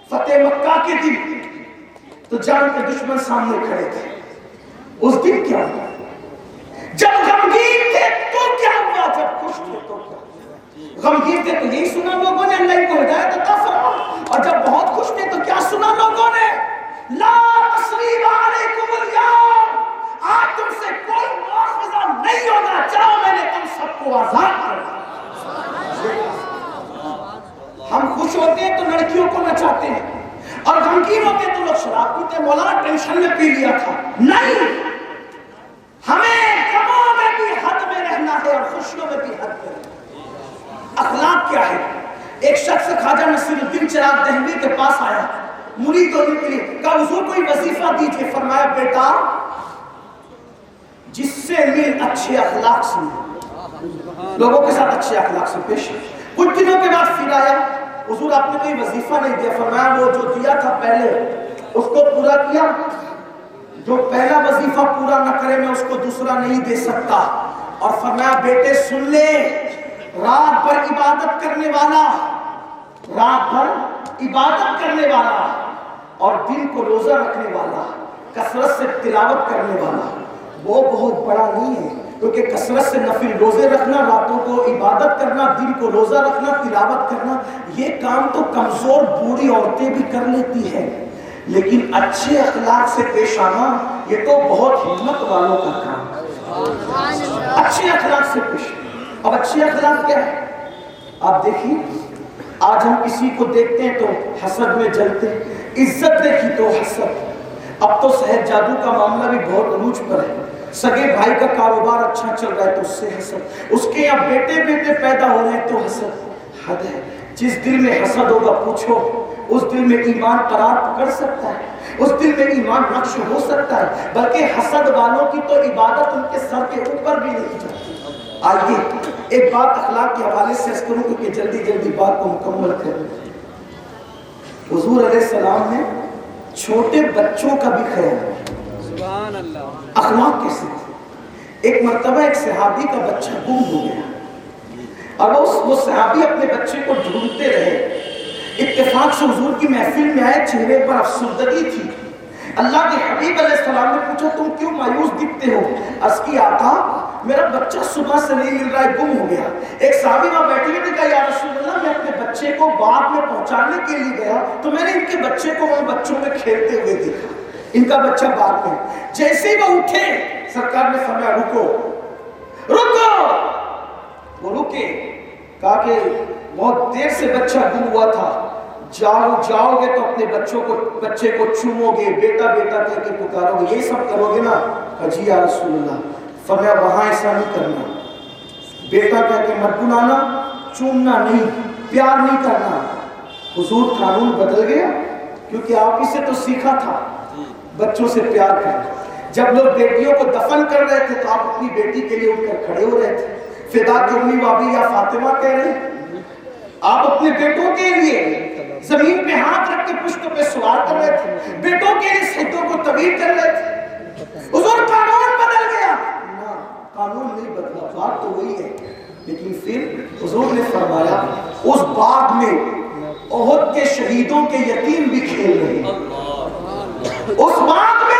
فتح مکہ کے دن تو جان کے دشمن سامنے کھڑے تھے۔ اس دن کیا ہوا؟ جب غمگین تھے تو کیا ہوا؟ جب خوش تھے تو کیا؟ غمگین تھے تو یہی سنا لوگوں نے اللہ کو ہدایت عطا فرما، اور جب بہت خوش تھے تو کیا سنا لوگوں نے؟ لا تثریب علیکم اليوم، آج تم سے کوئی مواخذہ نہیں ہوگا، چاہو میں نے تم سب کو آزاد کر دیا۔ ہم خوش ہوتے ہیں تو لڑکیوں کو نچاتے ہیں، اور غمگین ہوتے تو لوگ شراب پیتے ہیں، مولانا ٹینشن میں پی لیا تھا۔ نہیں، ہمیں غموں میں بھی حد میں رہنا ہے اور خوشیوں میں بھی حد میں رہنا۔ اخلاق کیا ہے؟ ایک شخص خواجہ نصیر الدین چراغ دہلوی کے پاس آیا مرید ہونے کے لیے، کہا حضور کوئی وظیفہ دیجئے۔ فرمایا بیٹا جس سے مل اچھے اخلاق سے مل، لوگوں کے ساتھ اچھے اخلاق سے پیش۔ کچھ دنوں کے بعد پھر آیا، حضور آپ نے کوئی وظیفہ نہیں دیا۔ فرمایا وہ جو دیا تھا پہلے اس کو پورا کیا، جو پہلا وظیفہ پورا نہ کرے میں اس کو دوسرا نہیں دے سکتا۔ اور فرمایا بیٹے سن لے، رات بھر عبادت کرنے والا، رات بھر عبادت کرنے والا اور دن کو روزہ رکھنے والا، کثرت سے تلاوت کرنے والا، وہ بہت بڑا نہیں ہے، کیونکہ کثرت سے نفل روزے رکھنا، راتوں کو عبادت کرنا، دن کو روزہ رکھنا، تلاوت کرنا، یہ کام تو کمزور بوڑھی عورتیں بھی کر لیتی ہیں، لیکن اچھے اخلاق سے پیش آنا یہ تو بہت ہمت والوں کا کام ہے۔ اچھے اخلاق سے پیش۔ اب اچھے اخلاق کیا ہے؟ آپ دیکھیے آج ہم کسی کو دیکھتے ہیں تو حسد میں جلتے ہیں، عزت دیکھی تو حسد۔ اب تو سحر جادو کا معاملہ بھی بہت عروج پر ہے، سگے بھائی کا کاروبار اچھا چل رہا ہے تو اس سے حسد، اس کے یہاں بیٹے بیٹے پیدا ہو رہے ہیں تو حسد۔ حد ہے، جس دل میں حسد ہوگا پوچھو اس دل میں ایمان قرار پکڑ سکتا ہے، اس دل میں ایمان نقش ہو سکتا ہے، بلکہ حسد والوں کی تو عبادت ان کے سر کے اوپر بھی نہیں جاتی۔ آئیے ایک بات اخلاق کے حوالے سے عرض کروں کیونکہ جلدی جلدی بات کو مکمل کریں۔ حضور علیہ السلام نے چھوٹے بچوں کا بھی خیال رکھا، سبحان اللہ۔ اخلاق کیسے تھے؟ ایک مرتبہ ایک صحابی کا بچہ گم ہو گیا اور وہ صحابی اپنے بچے کو ڈھونڈتے رہے، اتفاق سے حضور کی محفل میں آئے، چہرے پر افسردگی تھی۔ اللہ کے حبیب علیہ السلام نے پوچھا تم کیوں مایوس دکھتے ہو؟ عرض کی آقا میرا بچہ صبح سے نہیں مل رہا ہے، گم ہو گیا۔ ایک صحابی وہاں بیٹھے ہوئے نے کہا یا رسول اللہ میں اپنے بچے کو باغ میں پہنچانے کے لیے گیا تو میں نے ان کے بچے کو وہاں بچوں میں کھیلتے ہوئے دیکھا، ان کا بچہ باغ میں۔ جیسے ہی وہ اٹھے سرکار نے فرمایا رکو رکو، وہ رکے، کہا کہ بہت دیر سے بچہ گم ہوا تھا، جاؤ گے تو اپنے بچے کو چومو گے، بیٹا بیٹا کہہ کے پکارو گے، یہ سب کرو گے نا؟ کہا جی یا رسول اللہ۔ فرمایا وہاں ایسا نہیں کرنا، بیٹا کہہ کے مت بلانا، چومنا نہیں، پیار نہیں کرنا۔ حضور قانون بدل گیا کیونکہ آپ ہی سے تو سیکھا تھا بچوں سے پیار کرنا۔ جب لوگ بیٹیوں کو دفن کر رہے تھے تو آپ اپنی بیٹی کے لیے اٹھ کر کھڑے ہو رہے تھے، فدا کی امی بابی یا فاطمہ کہہ رہے ہیں، آپ اپنے بیٹوں کے لیے زمین پہ ہاتھ رکھ کے پشت پہ سوار کر رہے تھے، بیٹوں کے لیے سجدوں کو طویل کر رہے تھے۔ حضور قانون بدل گیا؟ نہ، قانون نہیں بدلا، بات تو وہی ہے، لیکن پھر حضور نے فرمایا اس باغ میں احد کے شہیدوں کے یتیم بھی کھیل رہے ہیں، اس باغ میں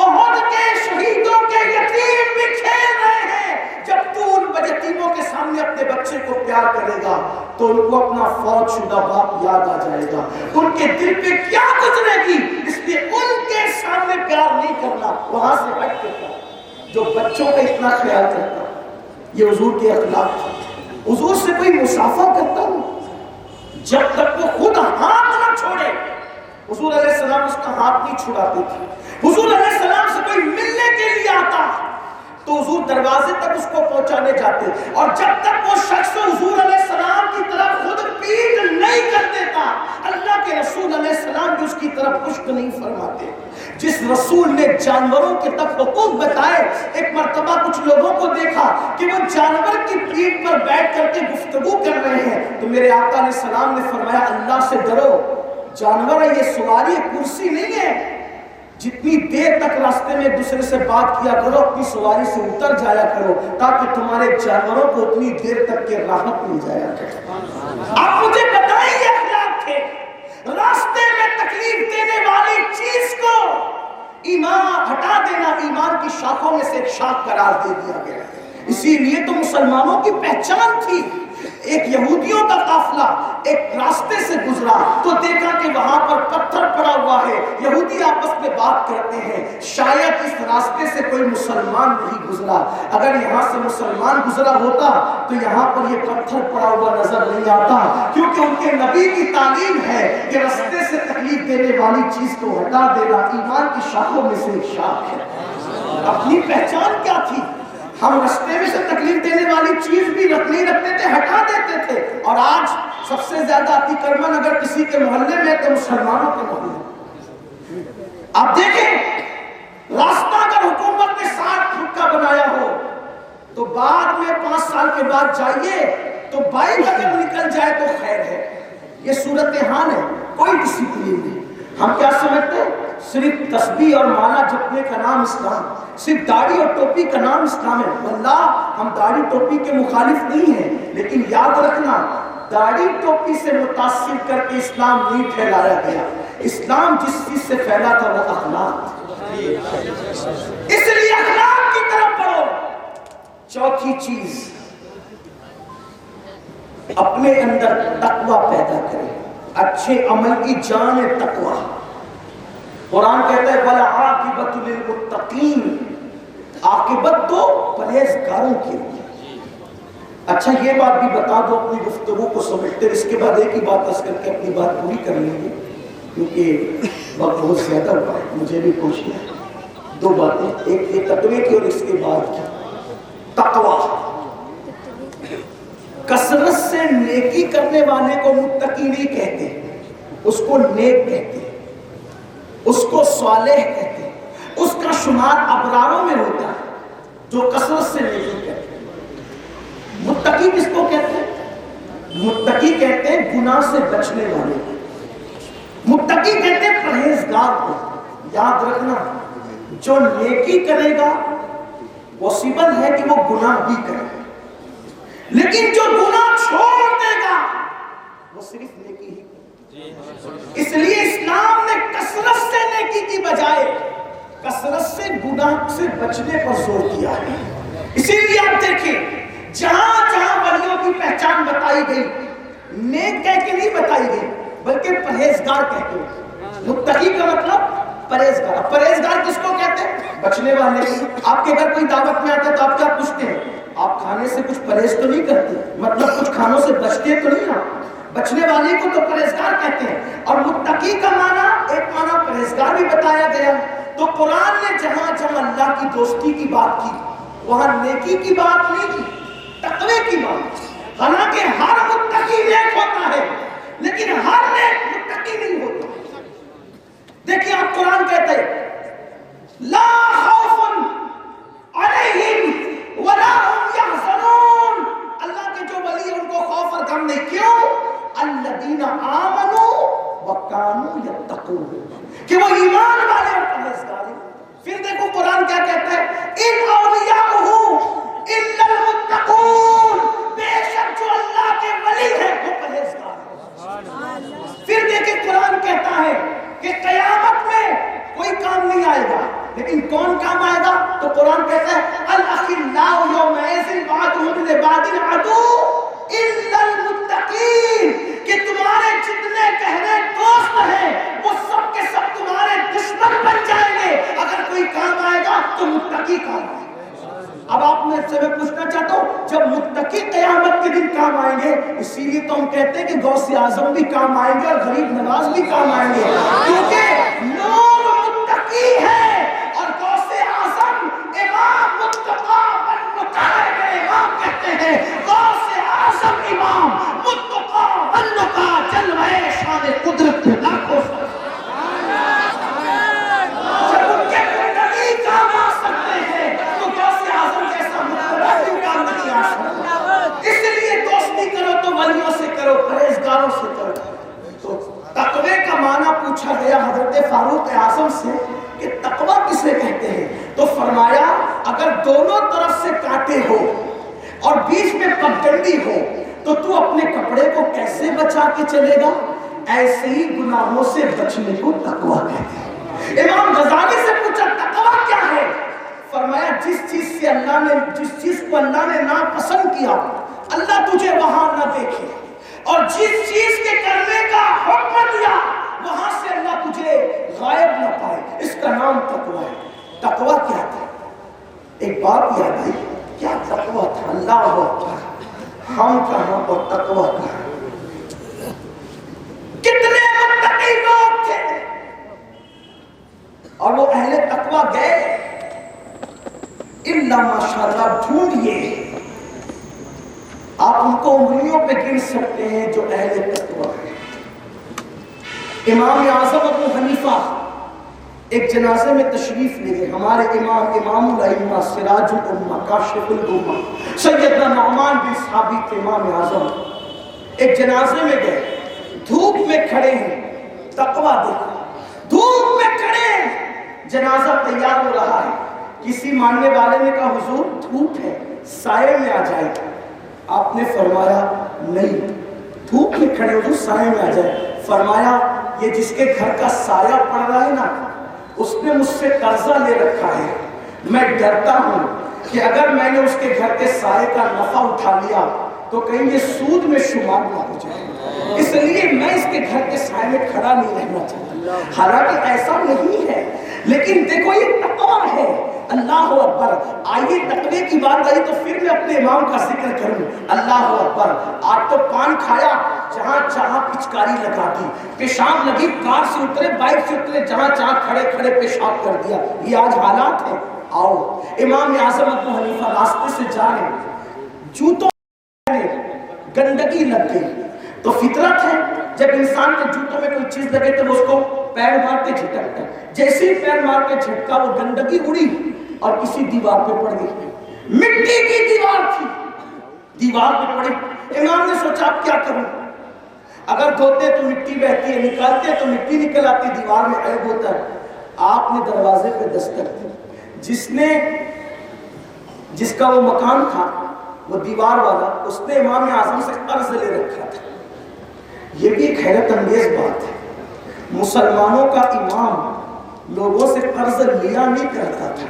احد کے شہیدوں کے یتیم بھی کھیل رہے ہیں۔ جب تو ان یتیموں کے سامنے اپنے بچے کو پیار کرے گا تو ان کو اپنا فوت شدہ باپ یاد آ جائے گا، ان کے دل پہ کیا گزرے گی، اس لیے ان کے سامنے پیار نہیں کرنا، وہاں سے ہٹ کے کرنا۔ جو بچوں کا اتنا خیال کرتا، یہ حضور کے اخلاق تھا۔ حضور سے کوئی مسافہ کرتا نہیں جب تک وہ خود ہاتھ نہ چھوڑے، حضور علیہ السلام اس کا ہاتھ نہیں چھڑاتے تھے۔ حضور علیہ السلام سے کوئی ملنے کے لیے آتا تو حضور دروازے تک اس کو پہنچانے جاتے، اور جب تک وہ شخص حضور علیہ السلام کی طرف خود پیٹ نہیں کر دیتا اللہ کے رسول علیہ السلام بھی اس کی طرف پشت نہیں فرماتے۔ جس رسول نے جانوروں کے تک حقوق بتائے، ایک مرتبہ کچھ لوگوں کو دیکھا کہ وہ جانور کی پیٹھ پر بیٹھ کر کے گفتگو کر رہے ہیں تو میرے آقا علیہ السلام نے فرمایا اللہ سے ڈرو، جانور ہے یہ، سواری کرسی نہیں ہے، جتنی دیر تک راستے میں ایک دوسرے سے بات کیا کرو اپنی سواری سے اتر جایا کرو تاکہ تمہارے جانوروں کو اتنی دیر تک کے راحت مل جایا کرے۔ آپ مجھے بتائیں یہ اخلاق تھے، راستے میں تکلیف دینے والی چیز کو ایمان ہٹا دینا ایمان کی شاخوں میں سے ایک شاخ قرار دے دیا گیا۔ اسی لیے تو مسلمانوں کی پہچان تھی۔ ایک یہودیوں کا قافلہ ایک راستے سے گزرا تو دیکھا کہ وہاں پر پتھر پڑا ہوا ہے، یہودی آپس میں بات کرتے ہیں شاید اس راستے سے کوئی مسلمان نہیں گزرا، اگر یہاں سے مسلمان گزرا ہوتا تو یہاں پر یہ پتھر پڑا ہوا نظر نہیں آتا، کیونکہ ان کے نبی کی تعلیم ہے کہ راستے سے تکلیف دینے والی چیز کو ہٹا دینا ایمان کی شاخوں میں سے ایک شاخ ہے۔ اپنی پہچان کیا تھی؟ ہم راستے میں سے تکلیف دینے والی چیز بھی نہیں رکھتے تھے، ہٹا دیتے تھے، اور آج سب سے زیادہ اتی کرمن اگر کسی کے محلے میں تو مسلمانوں کے محلے۔ آپ دیکھیں راستہ اگر حکومت نے 60 فٹ کا بنایا ہو تو بعد میں 5 سال کے بعد جائیے تو بائک اگر نکل جائے تو خیر ہے، یہ صورتحال ہے، کوئی ڈسپلن نہیں۔ ہم کیا سمجھتے ہیں؟ صرف تسبیح اور مالا جپنے کا نام اسلام، صرف داڑھی اور ٹوپی کا نام اسلام ہے۔ واللہ ہم داڑھی ٹوپی کے مخالف نہیں ہیں، لیکن یاد رکھنا داڑھی ٹوپی سے متاثر کر کے اسلام نہیں پھیلایا گیا، اسلام جس چیز سے پھیلا تھا وہ اخلاق، اس لیے اخلاق کی طرف بڑھو۔ چوتھی چیز اپنے اندر تقوی پیدا کرے، اچھے عمل کی جان ہے تقوی۔ قرآن کہتا ہے وَالْعَاقِبَةُ لِلْمُتَّقِينَ، عاقبت تو پرہیزگاروں کے لیے۔ اچھا یہ بات بھی بتا دو اپنی گفتگو کو سمجھتے، اس کے بعد ایک ہی بات عرض کر کے اپنی بات پوری کر لیں گے کیونکہ وقت بہت زیادہ ہوا ہے، مجھے بھی پوچھنا ہے۔ دو باتیں، ایک یہ تقوی کی اور اس کے بعد کی۔ تقوی، کثرت سے نیکی کرنے والے کو متقی نہیں کہتے، اس کو نیک کہتے، اس کو صالح کہتے، اس کا شمار ابراروں میں ہوتا ہے جو کثرت سے نیکی کرتے۔ متقی کس کو کہتے ہیں؟ متقی کہتے ہیں گناہ سے بچنے والے، متقی کہتے ہیں پرہیزگار کو۔ یاد رکھنا جو نیکی کرے گا پاسبل ہے کہ وہ گناہ بھی کرے، لیکن جو گناہ چھوڑ دے گا وہ صرف نیکی ہی کرے۔ اس لیے اسلام نے کثرت سے نیکی کی بجائے کثرت سے گناہ سے بچنے پر زور دیا ہے۔ اسی لیے آپ دیکھیں جہاں جہاں ولیوں کی پہچان بتائی گئی، نیک کہہ کے نہیں بتائی گئی بلکہ پرہیزگار کہہ کے۔ متقی کا مطلب پرہیزگار۔ پرہیزگار کس کو کہتے ہیں؟ بچنے والے۔ آپ کے گھر کوئی دعوت میں آتا ہے تو آپ کیا پوچھتے ہیں؟ آپ کھانے سے کچھ پرہیز تو نہیں کرتے، مطلب کچھ کھانوں سے بچتے تو نہیں آپ؟ بچنے والے کو تو پرہیزگار کہتے ہیں۔ اور متقی کا معنی، ایک معنی پرہیزگار بھی بتایا گیا۔ تو قرآن نے جہاں جہاں اللہ کی دوستی کی بات کی وہاں نیکی کی بات نہیں کی، تقوی کی بات۔ حالانکہ ہر متقی نیک ہوتا ہے لیکن ہر نیک متقی نہیں ہوتا۔ دیکھیں آپ قرآن کہتے ہیں لا خوف علیہم ولا هم يحزنون، اللہ کے جو ولی ہیں ان کو خوف اور غم نہیں۔ کیوں؟ الذین آمنوا وکانوا یتقون، کہ وہ ایمان والے اور پرہیزگار ہیں۔ پھر دیکھو قرآن کیا کہتا ہے ان اولیاءہ الا المتقون، بے شک جو اللہ کے ولی ہیں وہ پرہیزگار ہیں۔ پھر دیکھیں قرآن کہتا ہے کہ قیامت میں کوئی کام نہیں آئے گا، لیکن کون کام آئے گا؟ تو قرآن کہتا ہے الاخلاء یومئذ بعضهم لبعض عدو الا المتقین، کہ تمہارے جتنے گہرے دوست ہیں وہ سب کے سب تمہارے دشمن بن جائیں گے اگر کوئی کام آئے گا تو متقی کام آئے گا۔ اب آپ میں سے میں پوچھنا چاہتا ہوں جب متقی قیامت کے دن کام آئیں گے، اسی لیے تو ہم کہتے ہیں کہ غوث اعظم بھی کام آئیں گے اور غریب نواز بھی کام آئیں گے، کیونکہ لوگ متقی ہیں اور غوث اعظم امام متقی والنقاء میں امام کہتے ہیں۔ غوث اعظم امام متقی والنقاء جلوہ شان قدرت لاکھوں جب ان کے متقی کام آ سکتے ہیں تو غوث اعظم جیسا متقی کام نہیں آ سکتا۔ اس لیے دوستی کرو تو ولیوں سے کرو، پرہیزگاروں سے کرو۔ تو تقوی کا معنی پوچھا گیا حضرت فاروق اعظم سے کہ تقوی کسے کہتے ہیں؟ تو فرمایا اگر دونوں طرف سے کانٹے ہو اور بیچ میں پگڈنڈی ہو تو تو اپنے کپڑے کو کیسے بچا کے چلے گا؟ ایسے ہی گناہوں سے بچنے کو تقوی کہتے ہیں۔ امام غزالی سے پوچھا تقوی کیا ہے؟ فرمایا جس چیز کو اللہ نے ناپسند کیا اللہ تجھے وہاں نہ دیکھے، اور جس چیز کے کرنے کا حکم دیا وہاں سے اللہ تجھے غائب نہ پائے، اس کا نام تقوی ہے۔ تقوی کیا تھا؟ ایک بات یاد آئی، کیا تقوی تھا؟ اللہ اکبر، ہم کہاں اور تقوی کہاں؟ کتنے متقی لوگ تھے اور وہ اہل تقوی گئے الا ماشاءاللہ ڈھونڈیے، آپ ان کو انگلیوں پہ گن سکتے ہیں جو اہل تقوی ہیں۔ امام اعظم ابو حنیفہ ایک جنازے میں تشریف لے گئے، ہمارے امام الائمہ سراج الامہ کاشف الغمہ سیدنا نعمان بن ثابت امام اعظم ایک جنازے میں گئے، دھوپ میں کھڑے ہیں، تقوی دیکھو، دھوپ میں کھڑے ہیں، جنازہ تیار ہو رہا ہے۔ کسی ماننے والے نے کہا حضور دھوپ ہے سائے میں آ جائے، آپ نے فرمایا نہیں، دھوپ میں کھڑے حضور سائے میں آ جائے۔ فرمایا یہ جس کے گھر کا سایہ پڑ رہا ہے نا اس نے مجھ سے قرضہ لے رکھا ہے، میں ڈرتا ہوں کہ اگر میں نے اس کے گھر کے سائے کا نفع اٹھا لیا تو کہیں یہ سود میں شمار نہ ہو جائے، اس لیے میں اس کے گھر کے سائے میں کھڑا نہیں رہنا چاہتا۔ حالانکہ ایسا نہیں ہے، لیکن دیکھو یہ تقویٰ ہے. اللہ اکبر. آئیے تقوی کی بات آئی تو پھر میں اپنے امام کا ذکر کروں. اللہ اکبر. آج تو پان کھایا, جہاں چاہا پچکاری لگا دی, پیشاب لگی, کار سے اترے, بائک سے اترے, جہاں چاہا کھڑے کھڑے پیشاب کر دیا. یہ آج حالات ہے. آؤ امام اعظم ابو حنیفہ راستے سے جا رہے, جوتوں گندگی لگ گئی. تو فطرت ہے جب انسان کے جوتوں میں کوئی چیز لگے تو اس کو پیر مار کے جھٹکتا ہے. جیسے ہی پیر مار کے جھٹکا وہ گندگی اڑی اور کسی دیوار پہ پڑ گئی. مٹی کی دیوار تھی, دیوار پہ پڑی. امام نے سوچا اب کیا کروں, اگر دھوتے تو مٹی بہتی ہے, نکالتے تو مٹی نکل آتی, دیوار میں عیب ہوتا ہے. آپ نے دروازے پہ دستک دی. جس کا وہ مکان تھا, وہ دیوار والا, اس نے امام اعظم سے قرض لے رکھا تھا. یہ بھی ایک حیرت انگیز بات ہے. مسلمانوں کا امام لوگوں سے قرض لیا نہیں کرتا تھا,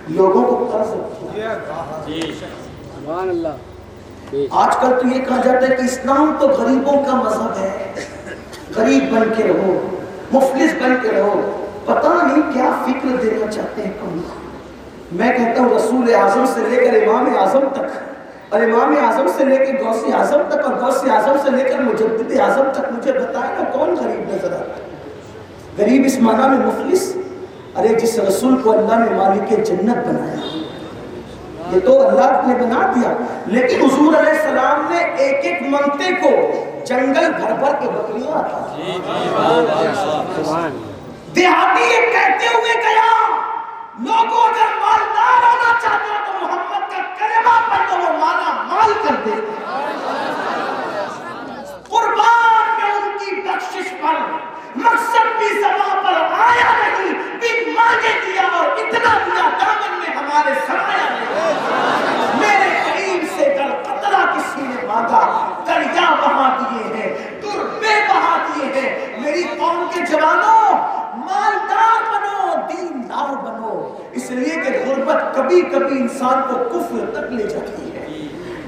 لوگوں کو قرض دیا. آج کل تو یہ کہا جاتا ہے کہ اسلام تو غریبوں کا مذہب ہے, غریب بن کے رہو, مفلس بن کے رہو. پتہ نہیں کیا فکر دینا چاہتے ہیں قوم کو. میں کہتا ہوں رسول اعظم سے لے کر امام اعظم تک, اور امام اعظم سے لے کے غوث اعظم تک, اور غوث اعظم سے لے کر مجدد اعظم تک, مجھے بتائیں نا کون غریب نظر آتا ہے؟ غریب اس معنی میں مفلس, ارے جس رسول کو اللہ نے مالک جنت بنایا, یہ تو اللہ نے بنا دیا. لیکن حضور علیہ السلام نے ایک ایک منگتے کو جنگل بھر بھر کے بکریاں عطا کی. دیہاتی یہ کہتے ہوئے گیا, لوگوں اگر مالدار ہونا چاہتے ہو تو محمد کا کلمہ پڑھ تو وہ مالا مال کر دے. قربان میں ان کی بخشش پر مقصد بھی زبان پر آیا نہیں, بھی مانگے دیا اور اتنا دیا دامن میں ہمارے سمایا نہیں. میرے قریب سے در قطرہ کسی نے مانگا, دریا بہا دیے ہیں, تربے بہا دیے ہیں. میری قوم کے جوانوں مالدار بنو, دیندار بنو, اس لیے کہ غربت کبھی کبھی انسان کو کفر تک لے جاتی ہے.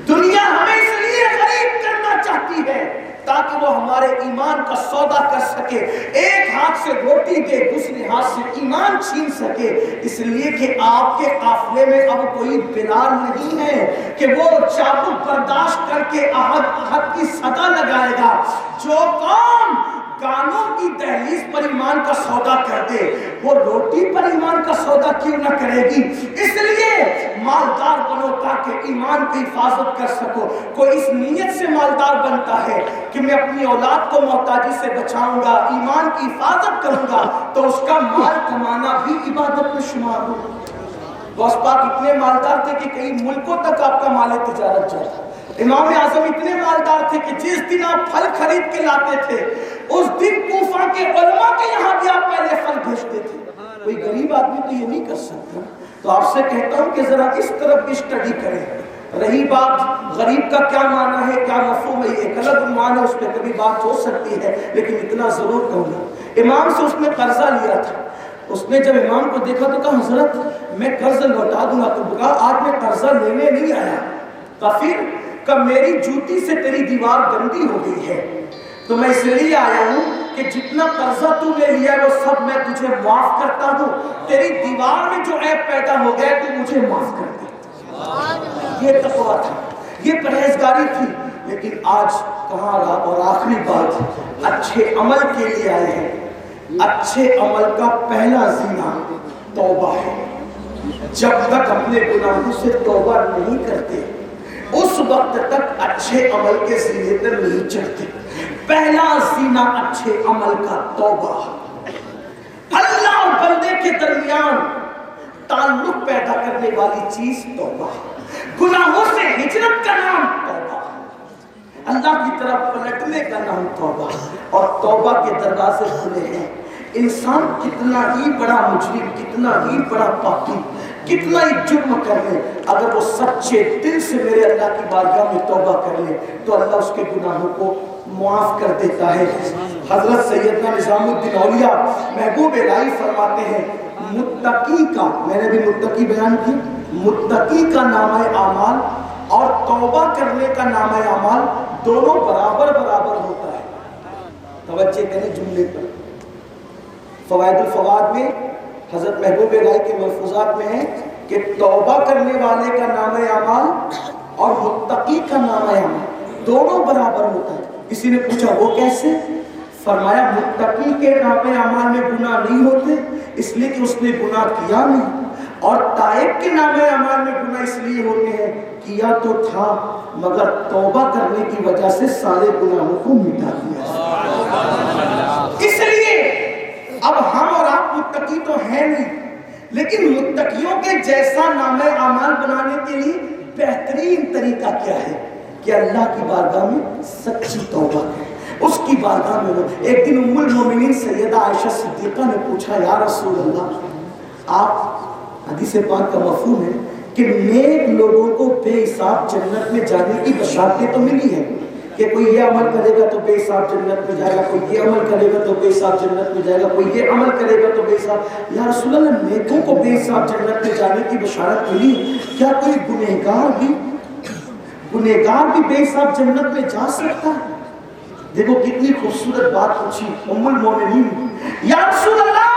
دنیا ہمیں اس لیے غریب کرنا چاہتی ہے تاکہ وہ ہمارے ایمان کا سودا کر سکے, ایک ہاتھ سے روٹی دے, دوسرے ہاتھ سے ایمان چھین سکے. اس لیے کہ آپ کے قافلے میں اب کوئی بلال نہیں ہے کہ وہ چابک برداشت کر کے احد کی صدا لگائے گا. جو قوم گانوں کی دہلیز پر ایمان کا سودا کر دے, وہ روٹی پر ایمان کا سودا کیوں نہ کرے گی؟ اس لیے مالدار بنو تاکہ ایمان کی حفاظت کر سکو. کوئی اس نیت سے مالدار بنتا ہے کہ میں اپنی اولاد کو محتاجی سے بچاؤں گا, ایمان کی حفاظت کروں گا, تو اس کا مال کمانا بھی عبادت میں شمار ہو. غوث پاک اتنے مالدار تھے کہ کئی ملکوں تک آپ کا مال تجارت جاتا. امام اعظم اتنے مالدار تھے کہ جس دن آپ پھل خرید کے لاتے تھے, اس دن کوفہ کے علماء کے یہاں بھی آپ پہلے پھل بھیجتے تھے. کوئی غریب آدمی تو یہ نہیں کر سکتا. تو آپ سے کہتا ہوں کہ ذرا اس طرف بھی اسٹڈی کریں. رہی بات غریب کا کیا معنی ہے, کیا مفہوم ہے, ایک الگ عنوان ہے, اس پہ کبھی بات ہو سکتی ہے, لیکن اتنا ضرور کہوں گا. امام سے اس نے قرضہ لیا تھا. اس نے جب امام کو دیکھا تو کہا حضرت میں قرض لوٹا دوں گا. تو کہا آج میں قرضہ لینے نہیں آیا. کافر کہ میری جوتی سے تیری دیوار گندی ہو گئی ہے, تو میں اس لیے آیا ہوں کہ جتنا قرضہ تو نے لیا وہ سب میں تجھے معاف کرتا ہوں. تیری دیوار میں جو عیب پیدا ہو گیا تو مجھے معاف کر دے. یہ تقویٰ تھا, یہ پرہیزگاری تھی. لیکن آج کہاں رہا. اور آخری بات, اچھے عمل کے لیے آئے ہیں. اچھے عمل کا پہلا زینہ توبہ ہے. جب تک اپنے گناہوں سے توبہ نہیں کرتے اس وقت تک اچھے عمل کے زینے پر نہیں چڑھتے. پہلا زینہ اچھے عمل کا توبہ. اللہ اور بندے کے درمیان تعلق پیدا کرنے والی چیز توبہ. گناہوں سے ہجرت کا نام توبہ, اللہ کی طرف پلٹنے کا نام توبہ. اور توبہ کے دروازے کھلے ہیں. انسان کتنا ہی بڑا مجرم, کتنا ہی بڑا پاپی, کتنا ہی جرم کر لے, اگر وہ سچے دل سے میرے اللہ کی بارگاہ میں توبہ کر لے تو اللہ اس کے گناہوں کو معاف کر دیتا ہے. حضرت سیدنا نظام الدین اولیاء محبوب الہی فرماتے ہیں متقی کا, میں نے بھی متقی بیان کی, متقی کا نامہ اعمال اور توبہ کرنے کا نامہ اعمال دونوں برابر برابر ہوتا ہے. توجہ کریں جملے پر. فوائد الفواد میں حضرت محبوب الہی کے محفوظات میں ہے کہ توبہ کرنے والے کا نام اعمال اور متقی کا نام اعمال دونوں برابر ہوتا ہے. کسی نے پوچھا وہ کیسے؟ فرمایا متقی کے نام اعمال میں گناہ نہیں ہوتے اس لیے کہ اس نے گناہ کیا نہیں، اور تائب کے نام اعمال میں گناہ اس لیے ہوتے ہیں کیا تو تھا مگر توبہ کرنے کی وجہ سے سارے گناہوں کو مٹا دیا. اس لیے اب ہم اور آپ متقی تو ہیں نہیں، لیکن متقیوں کے جیسا نام اعمال بنانے کے لیے بہترین طریقہ کیا ہے کہ اللہ کی بارگاہ میں سچی توبہ کریں. اس کی بارگاہ میں لو. ایک دن ام المومنین سیدہ عائشہ صدیقہ نے پوچھا یا رسول اللہ، آپ حدیث پاک کا مفہوم ہے کہ نیک لوگوں کو بے حساب جنت میں جانے کی بشارتیں تو ملی ہیں کہ کوئی یہ عمل کرے گا تو بے حساب جنت میں جائے گا، کوئی یہ عمل کرے گا تو بے حساب جنت میں جائے گا، کوئی یہ عمل کرے گا تو بے حساب. یا رسول اللہ نیکوں کو بے حساب جنت میں جانے کی بشارت ملی، کیا کوئی گنہگار بھی بے حساب جنت میں جا سکتا ہے؟ دیکھو کتنی خوبصورت بات پوچھی ام المومنین. یا رسول اللہ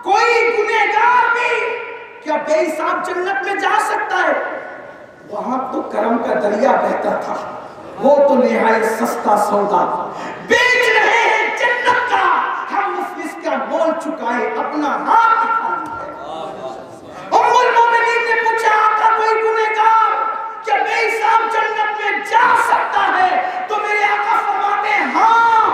کوئی گنہگار بھی کیا بے حساب جنت میں جا سکتا ہے؟ وہاں تو کرم کا دریا بہتا تھا، وہ تو نہایت سستا سودا بیچ رہے ہیں جنت کا، ہم مفلس کا مول چکائے اپنا ہاتھ خالی ہے. ام المومنین نے پوچھا آقا کوئی گنہگار کیا بے حساب جنت میں جا سکتا ہے؟ تو میرے آقا فرماتے ہیں ہاں،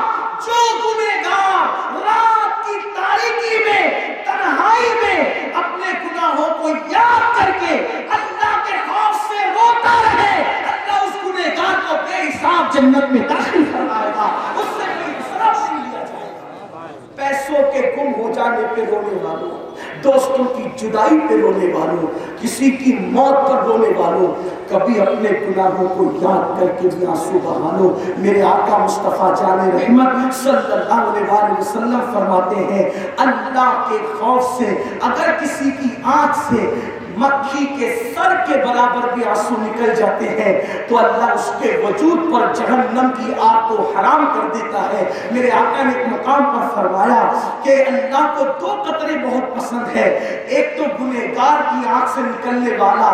جو گنہگار رات کی تاریکی میں تنہائی میں اپنے گناہوں کو یاد کر کے اللہ کے خوف سے روتا رہے، اللہ اس گنہگار کو بے حساب جنت میں داخل فرمائے گا، اس سے کوئی حساب نہیں لیا جائے گا. پیسوں کے گم ہو جانے پہ رونے والوں، دوستوں کی جدائی پہ رونے والوں، کسی کی موت پر رونے والوں، کبھی اپنے گناہوں کو یاد کر کے بھی آنسو بہانو. میرے آقا مصطفیٰ جان رحمت صلی اللہ علیہ وسلم فرماتے ہیں اللہ کے خوف سے اگر کسی کی آنکھ سے مکھی کے سر کے برابر بھی آنسو نکل جاتے ہیں تو اللہ اس کے وجود پر جہنم کی آگ کو حرام کر دیتا ہے. میرے آقا نے ایک مقام پر فرمایا کہ اللہ کو دو قطرے بہت پسند ہے، ایک تو گنہگار کی آنکھ سے نکلنے والا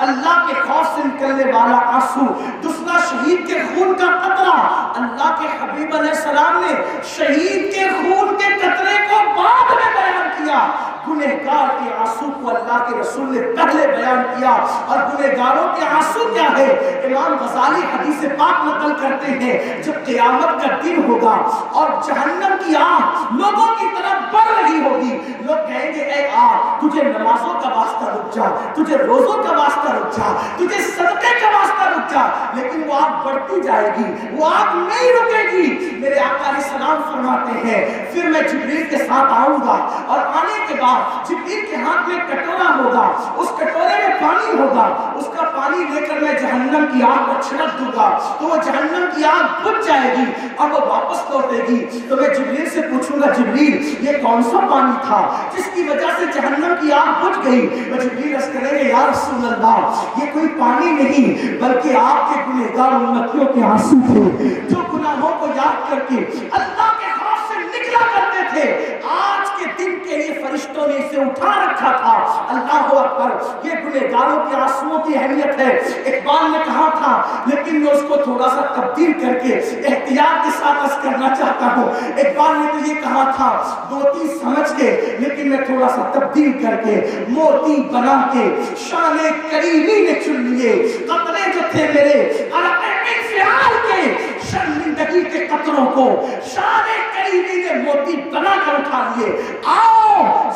اللہ کے خوف سے نکلنے والا آنسو، دوسرا شہید کے خون کا قطرہ. اللہ کے حبیب علیہ السلام نے شہید کے خون کے قطرے کو بعد میں بیان کیا، گنہگار کے آنسو کو اللہ کے رسول نے پہلے بیان کیا. اور گنہگاروں کے آنسو کیا ہے؟ امام غزالی حدیث پاک نقل کرتے ہیں جب قیامت کا دن ہوگا اور جہنم کی آگ لوگوں کی طرف بڑھ رہی ہوگی، لوگ کہیں گے اے آگ تجھے نمازوں کا واسطہ رک جا، تجھے روزوں کا واسطہ رک جا، تجھے صدقے کا واسطہ رک جا، لیکن وہ آگ بڑھتی جائے گی، وہ آگ نہیں رکے گی. میرے آقا علیہ السلام فرماتے ہیں پھر میں جبریل کے ساتھ آؤں گا اور آنے کے بعد جبریل کے ہاتھ میں کٹورا ہوگا، اس کٹورے میں پانی ہوگا، اس کا پانی لے کر میں جہنم کی آگ کو چھڑک دوں گا تو وہ جہنم کی آگ بجھ جائے گی اور وہ واپس لوٹے گی. تو میں جبریل سے پوچھوں گا جبریل یہ کون سا پانی تھا جس کی وجہ سے جہنم کی آگ بجھ گئی؟ وہ جبریل عرض کریں گے یا رسول اللہ یہ کوئی پانی نہیں بلکہ آپ کے گنہگار امتیوں کے آنسو تھے جو گناہوں کو یاد کر کے اللہ کے خوف سے نکلا کرتے تھے. آج کے دن کے لیے فرشتوں نے اسے اٹھا رکھا تھا. اللہ اکبر، یہ گنہگاروں کے آنسوؤں کی اہمیت ہے. اقبال نے کہا تھا لیکن میں اس کو تھوڑا سا تبدیل کر کے احتیاط کے ساتھ عرض کرنا چاہتا ہوں. اقبال نے تو یہ کہا تھا موتی سمجھ کے لیکن میں تھوڑا سا تبدیل کر کے موتی بنا کے شان کریمی نے چن لیے قطرے جو تھے میرے انفعال کے شرمندگی کے قطروں کو شان کریمی نے موتی بنا کر اٹھا لیے. آؤ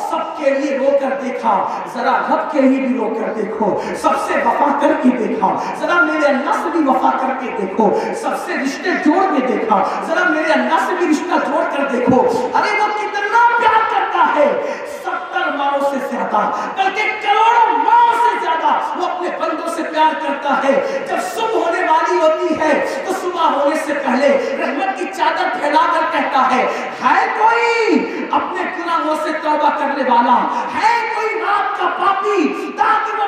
سب کے لیے رو کر دیکھا، ذرا رب کے لیے بھی رو کر دیکھو، سب سے وفا کر کے دیکھا، ذرا میرے اللہ سے بھی وفا کر کے دیکھو، سب سے رشتے جوڑ کے دیکھا، ذرا میرے اللہ سے بھی رشتہ جوڑ کر دیکھو. ارے وہ کتنا پیار کرتا ہے، 70 ماؤں سے زیادہ بلکہ کروڑوں ماؤں سے زیادہ وہ اپنے بندوں سے پیار کرتا ہے. جب صبح ہونے والی ہوتی ہے تو صبح ہونے سے پہلے رحمت کی چادر پھیلا کر کہتا ہے کوئی اپنے گناہوں سے توبہ کرنے والا ہے، کوئی رات کا پاپی تاکہ وہ